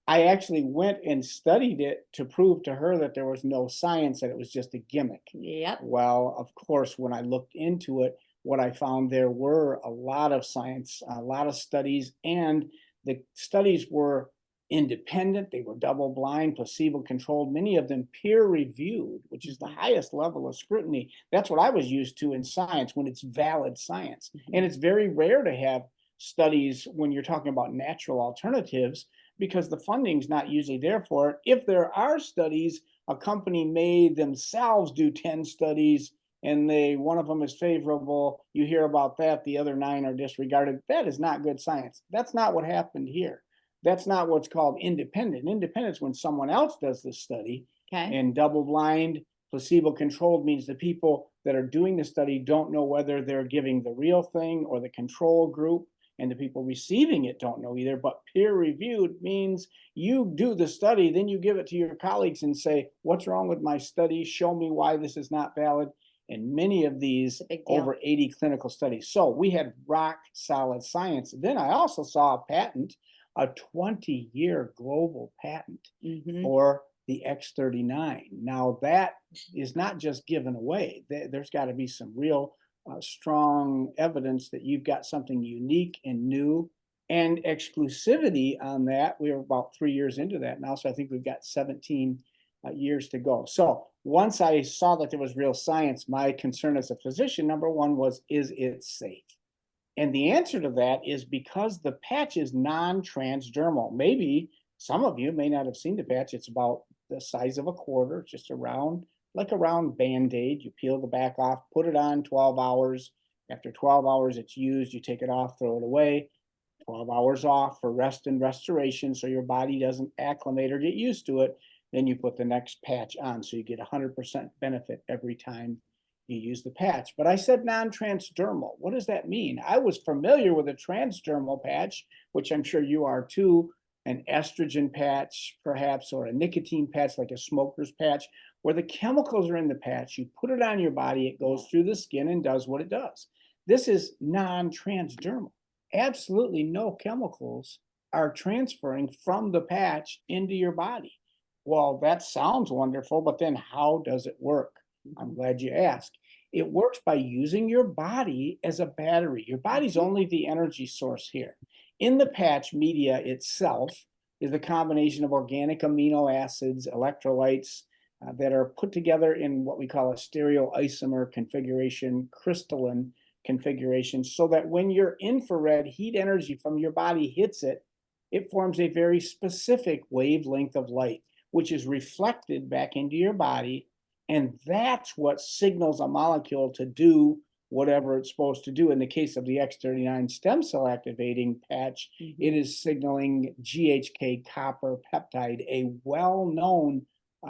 Speaker 2: I actually went and studied it to prove to her that there was no science, that it was just a gimmick.
Speaker 1: Yep.
Speaker 2: Well, of course, when I looked into it, what I found there were a lot of science, a lot of studies, and the studies were independent. They were double-blind, placebo-controlled, many of them peer-reviewed, which is the highest level of scrutiny. That's what I was used to in science when it's valid science. And it's very rare to have studies when you're talking about natural alternatives, because the funding's not usually there for it. If there are studies, a company may themselves do 10 studies and one of them is favorable. You hear about that, the other 9 are disregarded. That is not good science. That's not what happened here. That's not what's called independent. Independent is when someone else does this study.
Speaker 1: Okay.
Speaker 2: And double-blind, placebo-controlled means the people that are doing the study don't know whether they're giving the real thing or the control group. And the people receiving it don't know either. But peer-reviewed means you do the study, then you give it to your colleagues and say, what's wrong with my study? Show me why this is not valid. And many of these, over 80 clinical studies. So we had rock solid science. Then I also saw a patent, a 20-year global patent for the X39. Now that is not just given away. There's got to be some real strong evidence that you've got something unique and new, and exclusivity on that. We're about 3 years into that now, so I think we've got 17 years to go. So once I saw that there was real science, my concern as a physician, number one, was, is it safe? And the answer to that is because the patch is non-transdermal. Maybe some of you may not have seen the patch. It's about the size of a quarter, just around, like a round Band-Aid. You peel the back off, put it on 12 hours. After 12 hours, it's used. You take it off, throw it away. 12 hours off for rest and restoration so your body doesn't acclimate or get used to it. Then you put the next patch on. So you get 100% benefit every time you use the patch. But I said non-transdermal. What does that mean? I was familiar with a transdermal patch, which I'm sure you are too, an estrogen patch perhaps, or a nicotine patch like a smoker's patch, where the chemicals are in the patch. You put it on your body, it goes through the skin and does what it does. This is non-transdermal. Absolutely no chemicals are transferring from the patch into your body. Well, that sounds wonderful, but then how does it work? I'm glad you asked. It works by using your body as a battery. Your body's only the energy source here. In the patch media itself is a combination of organic amino acids, electrolytes that are put together in what we call a stereoisomer configuration, crystalline configuration, so that when your infrared heat energy from your body hits it, it forms a very specific wavelength of light, which is reflected back into your body. And that's what signals a molecule to do whatever it's supposed to do. In the case of the X39 stem cell activating patch, it is signaling GHK copper peptide, a well-known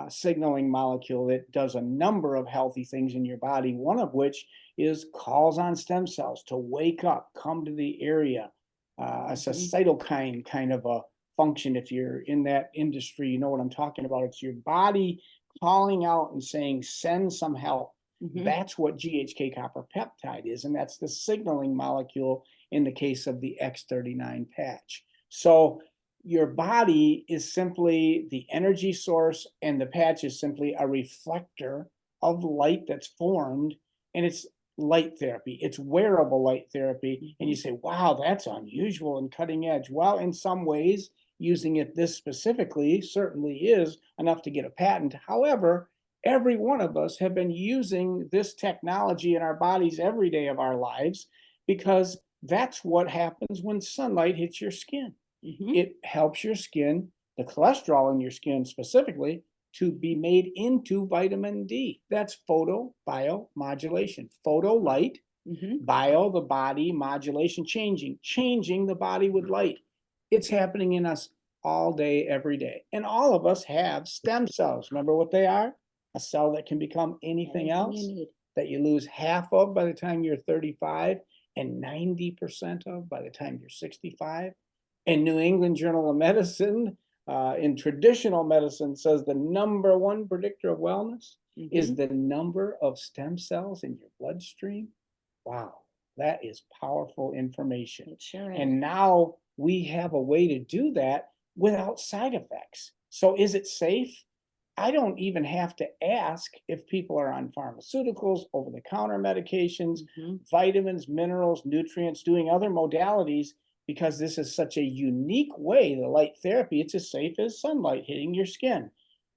Speaker 2: signaling molecule that does a number of healthy things in your body, one of which is calls on stem cells to wake up, come to the area. It's a cytokine kind of a function. If you're in that industry, you know what I'm talking about. It's your body calling out and saying, send some help. That's what GHK copper peptide is, and that's the signaling molecule in the case of the X39 patch. So your body is simply the energy source, and the patch is simply a reflector of light that's formed, and it's light therapy. It's wearable light therapy. And you say, wow, that's unusual and cutting edge. Well, in some ways, using it this specifically certainly is enough to get a patent. However, every one of us have been using this technology in our bodies every day of our lives, because that's what happens when sunlight hits your skin. It helps your skin, the cholesterol in your skin specifically, to be made into vitamin D. That's photobiomodulation. Photo, light, bio, the body, modulation, changing the body with light. It's happening in us all day, every day. And all of us have stem cells. Remember what they are? A cell that can become anything else, that you lose half of by the time you're 35 and 90% of by the time you're 65. And New England Journal of Medicine, in traditional medicine, says the number one predictor of wellness is the number of stem cells in your bloodstream. Wow, that is powerful information.
Speaker 1: It sure is.
Speaker 2: And now we have a way to do that without side effects. So is it safe? I don't even have to ask if people are on pharmaceuticals, over-the-counter medications, vitamins, minerals, nutrients, doing other modalities, because this is such a unique way, the light therapy, it's as safe as sunlight hitting your skin.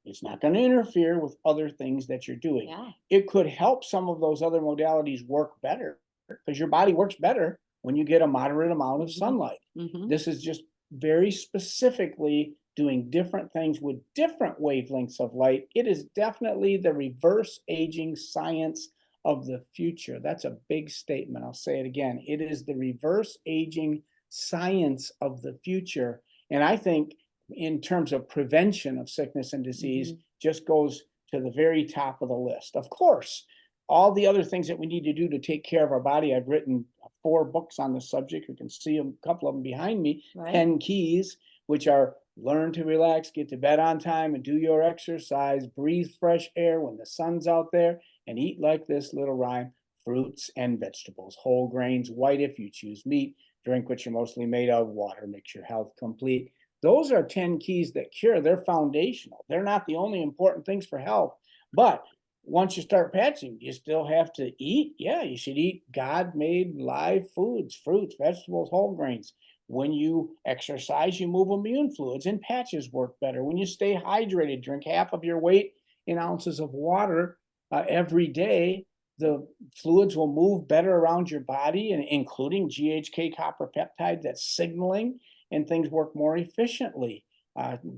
Speaker 2: It's not going to interfere with other things that you're doing. It could help some of those other modalities work better, because your body works better when you get a moderate amount of sunlight. This is just very specifically doing different things with different wavelengths of light. It is definitely the reverse aging science of the future. That's a big statement. I'll say it again. It is the reverse aging science of the future. And I think in terms of prevention of sickness and disease, just goes to the very top of the list. Of course, all the other things that we need to do to take care of our body. I've written 4 books on the subject. You can see a couple of them behind me. 10 keys, which are learn to relax, get to bed on time, and do your exercise, breathe fresh air when the sun's out there, and eat like this little rhyme: fruits and vegetables, whole grains, white if you choose meat, drink what you're mostly made of, water makes your health complete. Those are 10 keys that cure. They're foundational. They're not the only important things for health. But once you start patching, you still have to eat. Yeah, you should eat God-made live foods, fruits, vegetables, whole grains. When you exercise, you move immune fluids, and patches work better. When you stay hydrated, drink half of your weight in ounces of water every day, the fluids will move better around your body, and including GHK copper peptide that's signaling, and things work more efficiently.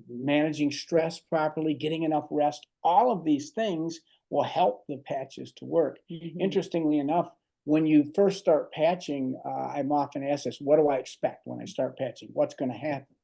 Speaker 2: Managing stress properly, getting enough rest, all of these things will help the patches to work. Interestingly enough, when you first start patching, I'm often asked this: what do I expect when I start patching? What's going to happen?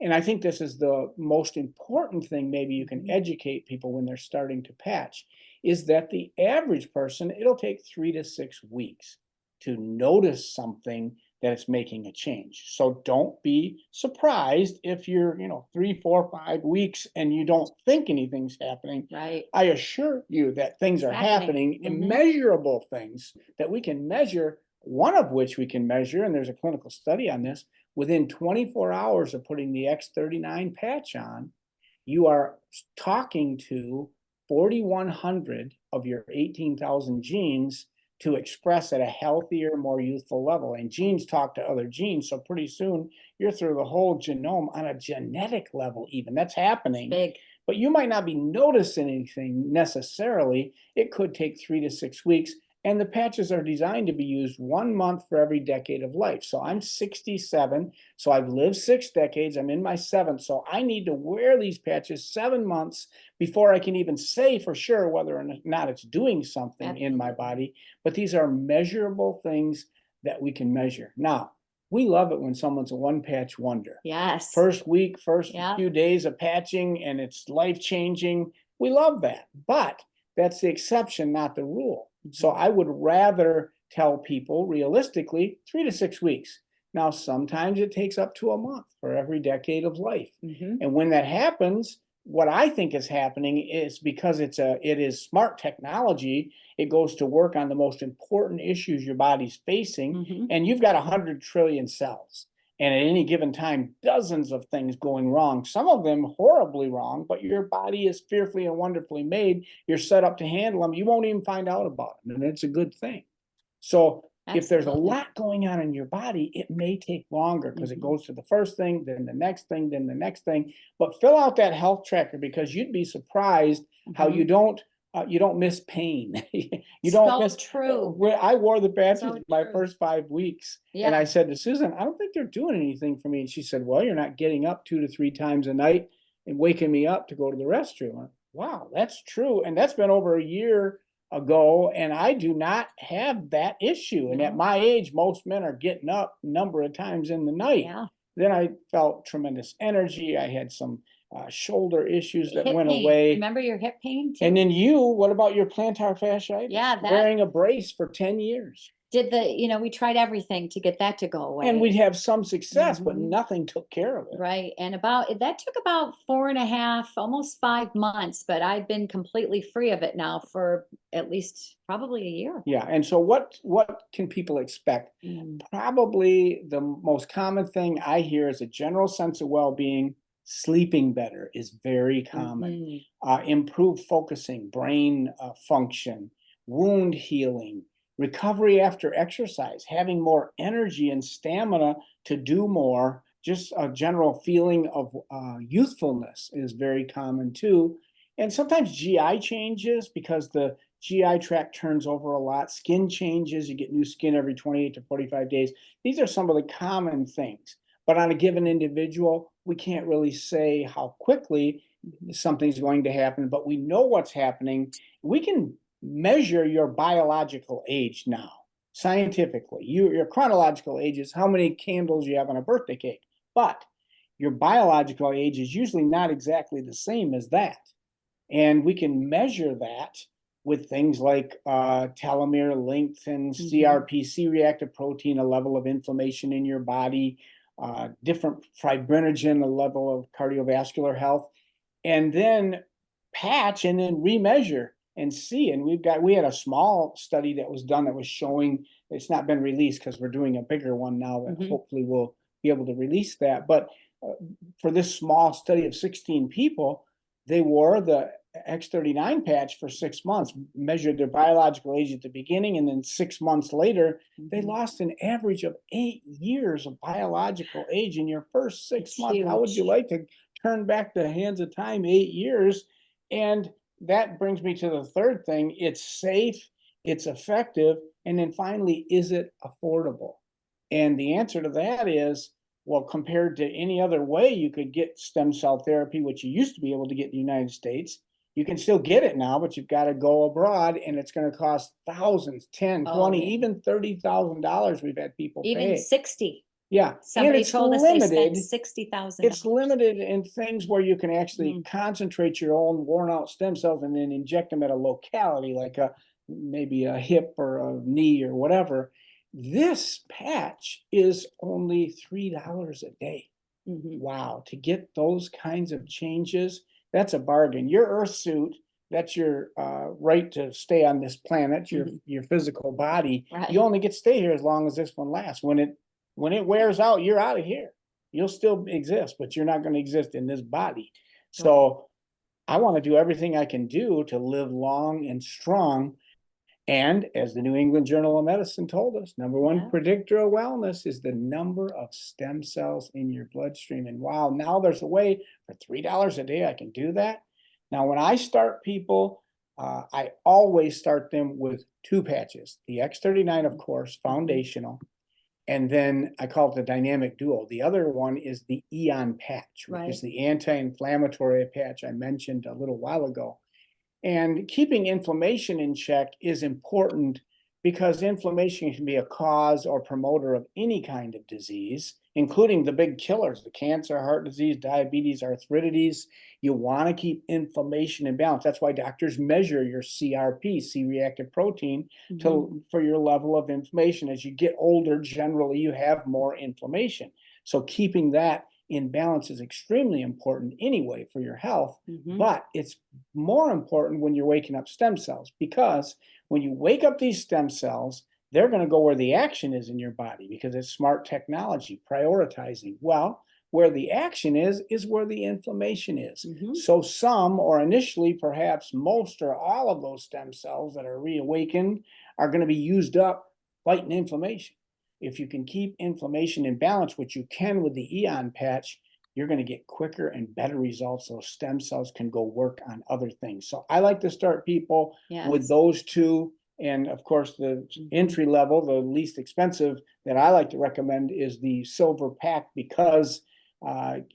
Speaker 2: And I think this is the most important thing maybe you can educate people when they're starting to patch, is that the average person, it'll take 3 to 6 weeks to notice something that it's making a change. So don't be surprised if you're, 3, 4, 5 weeks and you don't think anything's happening. I assure you that things are happening, immeasurable things that we can measure, one of which we can measure, and there's a clinical study on this, within 24 hours of putting the X39 patch on, you are talking to 4,100 of your 18,000 genes to express at a healthier, more youthful level. And genes talk to other genes. So pretty soon you're through the whole genome on a genetic level, even. That's happening.
Speaker 1: Big.
Speaker 2: But you might not be noticing anything necessarily. It could take 3 to 6 weeks. And the patches are designed to be used 1 month for every decade of life. So I'm 67. So I've lived 6 decades. I'm in my 7th. So I need to wear these patches 7 months before I can even say for sure whether or not it's doing something in my body. But these are measurable things that we can measure. Now, we love it when someone's a one patch wonder.
Speaker 1: Yes.
Speaker 2: First week, first
Speaker 1: Yeah.
Speaker 2: few days of patching, and it's life-changing. We love that. But that's the exception, not the rule. So I would rather tell people realistically 3 to 6 weeks. Now, sometimes it takes up to a month for every decade of life.
Speaker 1: Mhm.
Speaker 2: And when that happens, what I think is happening is because it is smart technology, it goes to work on the most important issues your body's facing.
Speaker 1: Mhm.
Speaker 2: And you've got 100 trillion cells. And at any given time, dozens of things going wrong, some of them horribly wrong, but your body is fearfully and wonderfully made. You're set up to handle them. You won't even find out about them. And it's a good thing. So if there's a
Speaker 1: Absolutely.
Speaker 2: lot going on in your body, it may take longer because it
Speaker 1: Mhm.
Speaker 2: goes to the first thing, then the next thing, then the next thing. But fill out that health tracker because you'd be surprised how
Speaker 1: Mhm.
Speaker 2: you don't miss pain. You don't
Speaker 1: So
Speaker 2: miss.
Speaker 1: true.
Speaker 2: I wore the patches
Speaker 1: So
Speaker 2: my
Speaker 1: true.
Speaker 2: first 5 weeks, and
Speaker 1: Yeah.
Speaker 2: I said to Susan, "I don't think they're doing anything for me." And she said, "Well, you're not getting up 2 to 3 times a night and waking me up to go to the restroom." I went, wow, that's true, and that's been over a year ago, and I do not have that issue. And at
Speaker 1: No.
Speaker 2: my age, most men are getting up a number of times in the night.
Speaker 1: Yeah.
Speaker 2: Then I felt tremendous energy. I had some shoulder issues that
Speaker 1: Hip
Speaker 2: went
Speaker 1: pain.
Speaker 2: away.
Speaker 1: Remember your hip pain too?
Speaker 2: And then what about your plantar fasciitis?
Speaker 1: Yeah, that-
Speaker 2: Wearing a brace for 10 years.
Speaker 1: we tried everything to get that to go away.
Speaker 2: And we'd have some success, but
Speaker 1: Mhm.
Speaker 2: nothing took care of it.
Speaker 1: Right. And that took about 4.5, almost 5 months, but I've been completely free of it now for at least probably a year.
Speaker 2: Yeah. And so what can people expect?
Speaker 1: Mm.
Speaker 2: Probably the most common thing I hear is a general sense of well-being. Sleeping better is very common.
Speaker 1: Mhm.
Speaker 2: Improved focusing, brain function, wound healing, recovery after exercise, having more energy and stamina to do more. Just a general feeling of youthfulness is very common too. And sometimes GI changes because the GI tract turns over a lot. Skin changes, you get new skin every 28 to 45 days. These are some of the common things. But on a given individual, we can't really say how quickly something's going to happen, but we know what's happening. We can measure your biological age now, scientifically. Your chronological age is how many candles you have on a birthday cake. But your biological age is usually not exactly the same as that. And we can measure that with things like telomere length and CRP, reactive protein, a level of inflammation in your body, different fibrinogen, a level of cardiovascular health, and then patch and then remeasure and see. And we had a small study that was done that was showing, it's not been released because we're doing a bigger one now that hopefully we'll be able to release that. But for this small study of 16 people, they wore the X39 patch for 6 months, measured their biological age at the beginning, and then 6 months later, they lost an average of 8 years of biological age in your first 6 months. How would you
Speaker 1: Huge.
Speaker 2: like to turn back the hands of time 8 years? And that brings me to the third thing. It's safe, it's effective, and then finally, is it affordable? And the answer to that is, well, compared to any other way you could get stem cell therapy, which you used to be able to get in the United States, you can still get it now, but you've got to go abroad and it's going to cost thousands, 10, 20,
Speaker 1: yeah.
Speaker 2: even $30,000 we've had people
Speaker 1: Even
Speaker 2: pay.
Speaker 1: 60.
Speaker 2: Yeah. And
Speaker 1: Somebody
Speaker 2: it's
Speaker 1: told us they spent
Speaker 2: limited.
Speaker 1: $60,000.
Speaker 2: It's limited in things where you can actually concentrate your own worn out stem cells and then inject them at a locality like maybe a hip or a knee or whatever. This patch is only $3 a day. Wow, to get those kinds of changes, that's a bargain. Your Earth suit, that's your right to stay on this planet, your physical body.
Speaker 1: Right.
Speaker 2: You only get to stay here as long as this one lasts. When it wears out, you're out of here. You'll still exist, but you're not going to exist in this body. So I want to do everything I can do to live long and strong. And as the New England Journal of Medicine told us, number one
Speaker 1: Yeah.
Speaker 2: predictor of wellness is the number of stem cells in your bloodstream. And wow, now there's a way for $3 a day I can do that. Now, when I start people, I always start them with 2 patches. The X39, of course, foundational. And then I call it the dynamic duo. The other one is the Eon patch, which is
Speaker 1: Right.
Speaker 2: the anti-inflammatory patch I mentioned a little while ago. And keeping inflammation in check is important because inflammation can be a cause or promoter of any kind of disease, including the big killers, the cancer, heart disease, diabetes, arthritis. You want to keep inflammation in balance. That's why doctors measure your CRP, C-reactive protein, for your level of inflammation. As you get older, generally you have more inflammation. So keeping that in balance is extremely important anyway for your health, but it's more important when you're waking up stem cells, because when you wake up these stem cells, they're going to go where the action is in your body because it's smart technology, prioritizing. Well, where the action is where the inflammation is. So some, or initially perhaps most or all of those stem cells that are reawakened are going to be used up fighting inflammation. If you can keep inflammation in balance, which you can with the Eon patch, you're going to get quicker and better results. Those stem cells can go work on other things. So I like to start people with those 2. And of course, the entry level, the least expensive that I like to recommend is the silver pack, because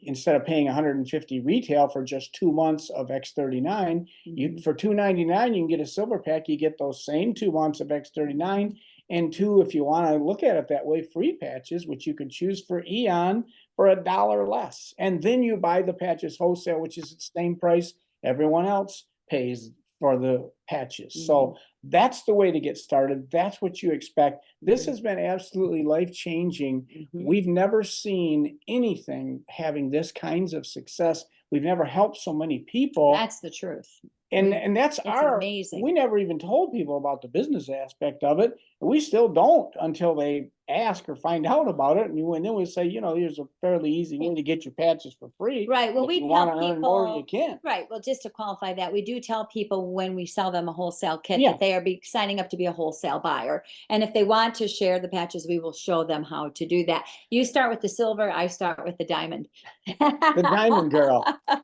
Speaker 2: instead of paying $150 retail for just 2 months of X39, you for $299 you can get a silver pack. You get those same 2 months of X39, and 2, if you want to look at it that way, free patches, which you can choose for Eon for $1 less. And then you buy the patches wholesale, which is the same price everyone else pays for the patches. So that's the way to get started. That's what you expect. This has been absolutely life-changing. We've never seen anything having this kinds of success. We've never helped so many people.
Speaker 1: That's the truth.
Speaker 2: And that's
Speaker 1: It's
Speaker 2: our,
Speaker 1: amazing.
Speaker 2: we never even told people about the business aspect of it. We still don't until they ask or find out about it. And then we say, you know, here's a fairly easy way to get your patches for free.
Speaker 1: Right. Well,
Speaker 2: If
Speaker 1: we
Speaker 2: you
Speaker 1: tell
Speaker 2: want to earn more, you
Speaker 1: people,
Speaker 2: can.
Speaker 1: right. Well, just to qualify that, we do tell people when we sell them a wholesale kit
Speaker 2: Yeah.
Speaker 1: that they are signing up to be a wholesale buyer. And if they want to share the patches, we will show them how to do that. You start with the silver, I start with the diamond.
Speaker 2: The diamond girl. Let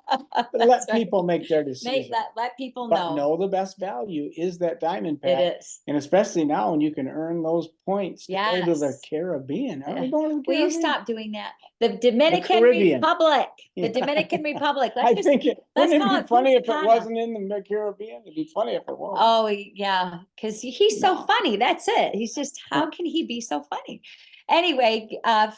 Speaker 1: That's right.
Speaker 2: people make their decision.
Speaker 1: Let people
Speaker 2: But
Speaker 1: know.
Speaker 2: the best value is that diamond pack.
Speaker 1: It is.
Speaker 2: And especially now when you can earn those points to go to the
Speaker 1: Yes.
Speaker 2: Caribbean. Are we going to the
Speaker 1: Will you
Speaker 2: Caribbean?
Speaker 1: stop doing that? The Dominican
Speaker 2: Caribbean.
Speaker 1: Republic.
Speaker 2: Yeah.
Speaker 1: The Dominican Republic.
Speaker 2: I think
Speaker 1: let's
Speaker 2: wouldn't
Speaker 1: call
Speaker 2: it be
Speaker 1: it
Speaker 2: funny
Speaker 1: Punta
Speaker 2: if it
Speaker 1: Cana.
Speaker 2: wasn't in the Caribbean? It'd be funny if it was.
Speaker 1: Oh yeah, because he's so
Speaker 2: No.
Speaker 1: funny. That's it. He's just, how can he be so funny? Anyway,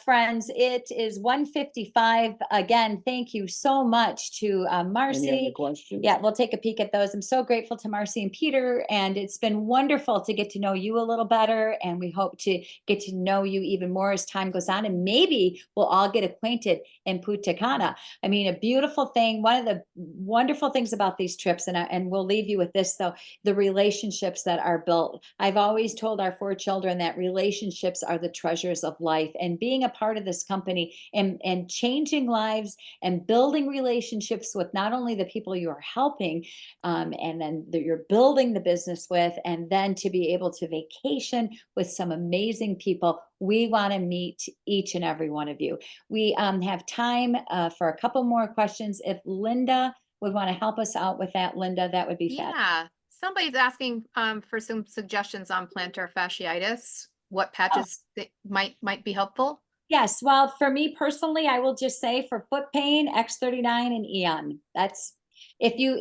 Speaker 1: friends, it is 1:55. Again, thank you so much to
Speaker 2: Any other
Speaker 1: Marcy.
Speaker 2: questions?
Speaker 1: Yeah, we'll take a peek at those. I'm so grateful to Marcy and Peter, and it's been wonderful to get to know you a little better. And we hope to get to know you even more as time goes on. And maybe we'll all get acquainted in Punta Cana. I mean, a beautiful thing. One of the wonderful things about these trips, and we'll leave you with this though, the relationships that are built. I've always told our 4 children that relationships are the treasures of life, and being a part of this company and changing lives and building relationships with not only the people you are helping, and then that you're building the business with, and then to be able to vacation with some amazing people. We want to meet each and every one of you. We have time for a couple more questions. If Linda would want to help us out with that, Linda, that would be fabulous.
Speaker 3: Yeah, somebody's asking for some suggestions on plantar fasciitis. What patches that might be helpful?
Speaker 1: Yes, well, for me personally, I will just say for foot pain, X39 and Eon. That's, if you,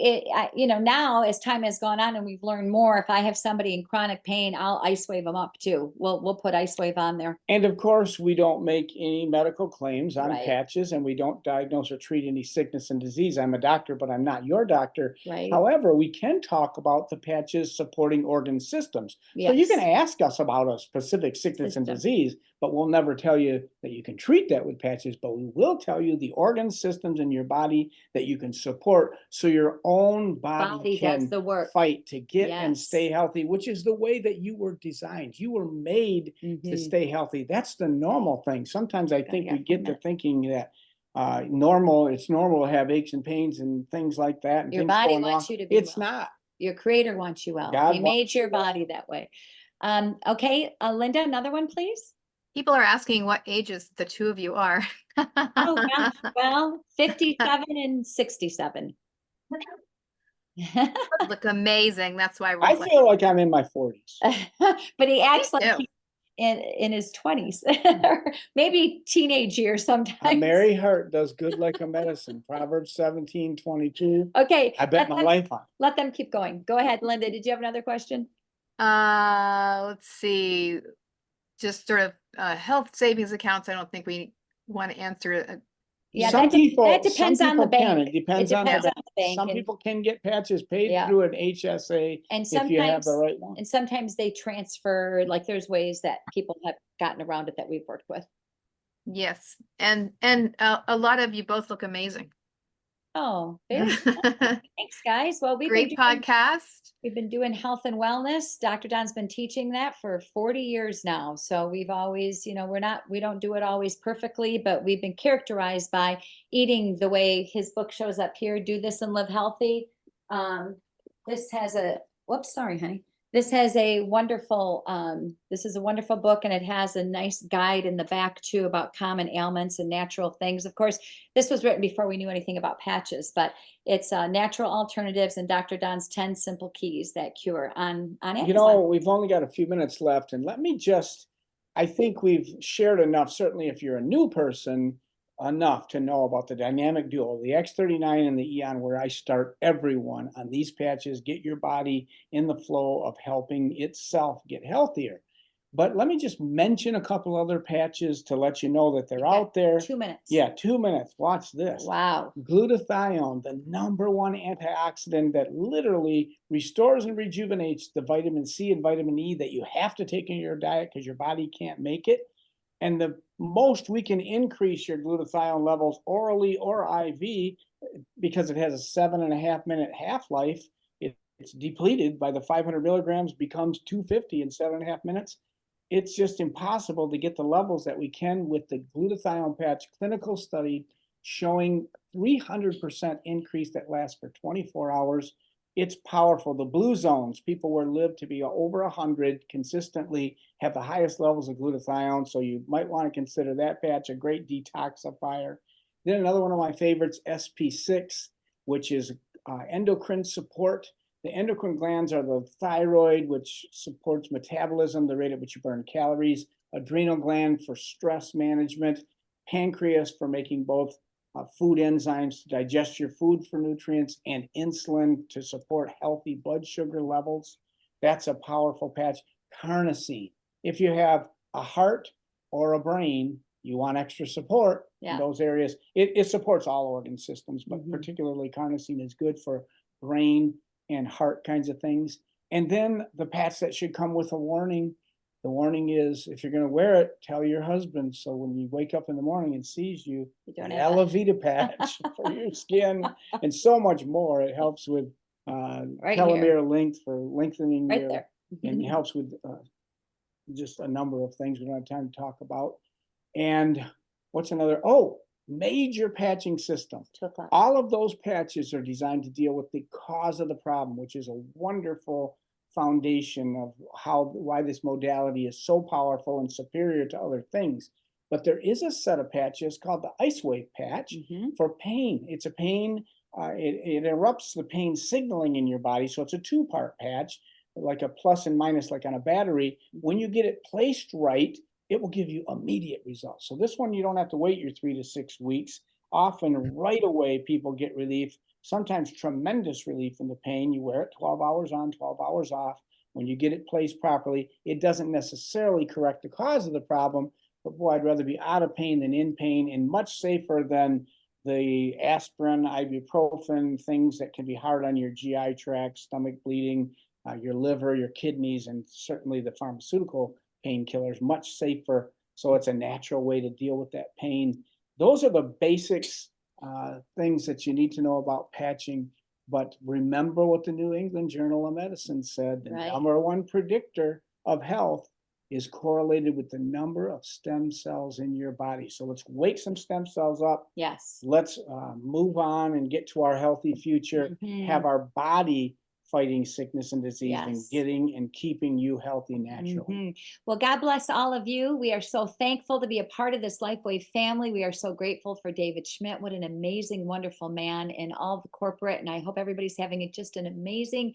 Speaker 1: you know, now as time has gone on and we've learned more, if I have somebody in chronic pain, I'll ice wave them up too. We'll put ice wave on there.
Speaker 2: And of course, we don't make any medical claims on
Speaker 1: Right.
Speaker 2: patches, and we don't diagnose or treat any sickness and disease. I'm a doctor, but I'm not your doctor.
Speaker 1: Right.
Speaker 2: However, we can talk about the patches supporting organ systems. So you can ask us about a specific sickness and disease, but we'll never tell you that you can treat that with patches, but we will tell you the organ systems in your body that you can support so your own body
Speaker 1: does
Speaker 2: can
Speaker 1: the work.
Speaker 2: fight to get and
Speaker 1: Yes.
Speaker 2: stay healthy, which is the way that you were designed. You were made to stay healthy. That's the normal thing. Sometimes I think we get to thinking that, it's normal to have aches and pains and things like that. And
Speaker 1: Your
Speaker 2: things
Speaker 1: body
Speaker 2: going
Speaker 1: wants
Speaker 2: wrong.
Speaker 1: you to be
Speaker 2: It's
Speaker 1: well.
Speaker 2: not.
Speaker 1: Your creator wants you well.
Speaker 2: God
Speaker 1: He
Speaker 2: wants
Speaker 1: made your body that way. Okay, Linda, another one, please.
Speaker 3: People are asking what ages the two of you are.
Speaker 1: Oh, gosh, well, 57 and 67.
Speaker 3: Look amazing. That's why
Speaker 2: I
Speaker 3: everyone's like,
Speaker 2: feel like I'm in my 40s.
Speaker 1: But he acts like
Speaker 3: too.
Speaker 1: he's in his 20s, maybe teenage years
Speaker 2: A
Speaker 1: sometimes.
Speaker 2: merry heart does good like a medicine. Proverbs 17:22.
Speaker 1: Okay,
Speaker 2: I bet my life on it.
Speaker 1: let them keep going. Go ahead, Linda. Did you have another question?
Speaker 3: Let's see. Just sort of health savings accounts. I don't think we want to answer.
Speaker 1: Yeah,
Speaker 2: Some people,
Speaker 1: that depends
Speaker 2: some
Speaker 1: on the
Speaker 2: people can.
Speaker 1: bank.
Speaker 2: It depends on the
Speaker 1: depends
Speaker 2: bank.
Speaker 1: on the bank.
Speaker 2: Some
Speaker 1: and-
Speaker 2: people can get patches paid
Speaker 1: Yeah.
Speaker 2: through an HSA
Speaker 1: And
Speaker 2: if you have
Speaker 1: sometimes,
Speaker 2: the right one.
Speaker 1: and sometimes they transfer, like there's ways that people have gotten around it that we've worked with.
Speaker 3: Yes, and a lot of you both look amazing.
Speaker 1: Oh, very good. Thanks, guys. Well,
Speaker 3: Great podcast.
Speaker 1: We've been doing health and wellness. Dr. Don's been teaching that for 40 years now. So we've always, we don't do it always perfectly, but we've been characterized by eating the way his book shows up here, Do This and Live Healthy. This has whoops, sorry, honey. This has a wonderful, this is a wonderful book, and it has a nice guide in the back too about common ailments and natural things. Of course, this was written before we knew anything about patches, but it's natural alternatives and Dr. Don's 10 simple keys that cure on Amazon.
Speaker 2: We've only got a few minutes left, and I think we've shared enough, certainly if you're a new person, enough to know about the dynamic duo, the X39 and the Eon, where I start everyone on these patches. Get your body in the flow of helping itself get healthier. But let me just mention a couple other patches to let you know that they're out there.
Speaker 1: 2 minutes.
Speaker 2: Yeah, 2 minutes. Watch this.
Speaker 1: Wow.
Speaker 2: Glutathione, the #1 antioxidant that literally restores and rejuvenates the vitamin C and vitamin E that you have to take in your diet because your body can't make it. And the most we can increase your glutathione levels orally or IV, because it has a 7.5-minute half-life. It's depleted by the 500 milligrams, becomes 250 in 7.5 minutes. It's just impossible to get the levels that we can with the glutathione patch clinical study showing 300% increase that lasts for 24 hours. It's powerful. The blue zones, people where live to be over 100 consistently have the highest levels of glutathione. So you might want to consider that patch a great detoxifier. Then another one of my favorites, SP6, which is endocrine support. The endocrine glands are the thyroid, which supports metabolism, the rate at which you burn calories, adrenal gland for stress management, pancreas for making both food enzymes to digest your food for nutrients, and insulin to support healthy blood sugar levels. That's a powerful patch. Carnosine. If you have a heart or a brain, you want extra support in those areas. It supports all organ systems, but particularly carnosine is good for brain and heart kinds of things. And then the patch that should come with a warning. The warning is, if you're going to wear it, tell your husband. So when you wake up in the morning and sees you, the EvolveTeam patch for your skin and so much more. It helps with telomere length for lengthening
Speaker 1: Right there.
Speaker 2: and it helps with just a number of things we don't have time to talk about. And what's another? Oh, major patching system. All of those patches are designed to deal with the cause of the problem, which is a wonderful foundation of why this modality is so powerful and superior to other things. But there is a set of patches called the Ice Wave patch for pain. It's a pain, it interrupts the pain signaling in your body. So it's a 2-part patch, like a plus and minus, like on a battery. When you get it placed right, it will give you immediate results. So this one, you don't have to wait your 3 to 6 weeks. Often right away, people get relief, sometimes tremendous relief in the pain. You wear it 12 hours on, 12 hours off. When you get it placed properly, it doesn't necessarily correct the cause of the problem, but boy, I'd rather be out of pain than in pain, and much safer than the aspirin, ibuprofen, things that can be hard on your GI tract, stomach bleeding, your liver, your kidneys, and certainly the pharmaceutical painkillers, much safer. So it's a natural way to deal with that pain. Those are the basics, things that you need to know about patching. But remember what the New England Journal of Medicine said, the #1 predictor of health is correlated with the number of stem cells in your body. So let's wake some stem cells up.
Speaker 1: Yes.
Speaker 2: Let's move on and get to our healthy future, have our body fighting sickness and disease and
Speaker 1: Yes.
Speaker 2: getting and keeping you healthy naturally.
Speaker 1: Well, God bless all of you. We are so thankful to be a part of this LifeWave family. We are so grateful for David Schmidt. What an amazing, wonderful man, and all the corporate. And I hope everybody's having just an amazing,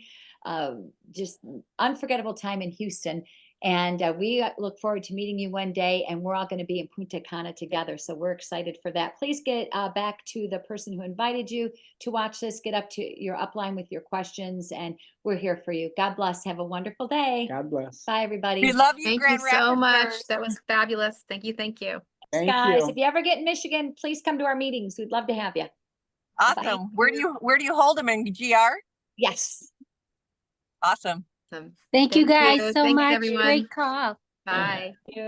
Speaker 1: just unforgettable time in Houston. And we look forward to meeting you one day, and we're all going to be in Punta Cana together. So we're excited for that. Please get back to the person who invited you to watch this. Get up to your upline with your questions, and we're here for you. God bless. Have a wonderful day.
Speaker 2: God bless.
Speaker 1: Bye, everybody.
Speaker 4: We love you,
Speaker 3: Thank you
Speaker 4: Grand
Speaker 3: so much.
Speaker 4: Rapids.
Speaker 3: That was fabulous. Thank you. Thank you.
Speaker 2: Thank
Speaker 1: Guys,
Speaker 2: you.
Speaker 1: if you ever get in Michigan, please come to our meetings. We'd love to have you.
Speaker 4: Awesome. Where do you hold them, in GR?
Speaker 1: Yes.
Speaker 4: Awesome.
Speaker 3: Awesome.
Speaker 6: Thank you
Speaker 3: Thank
Speaker 6: guys
Speaker 3: you.
Speaker 6: so
Speaker 3: Thanks,
Speaker 6: much.
Speaker 3: everyone.
Speaker 6: Great call.
Speaker 3: Bye.
Speaker 1: Thank you.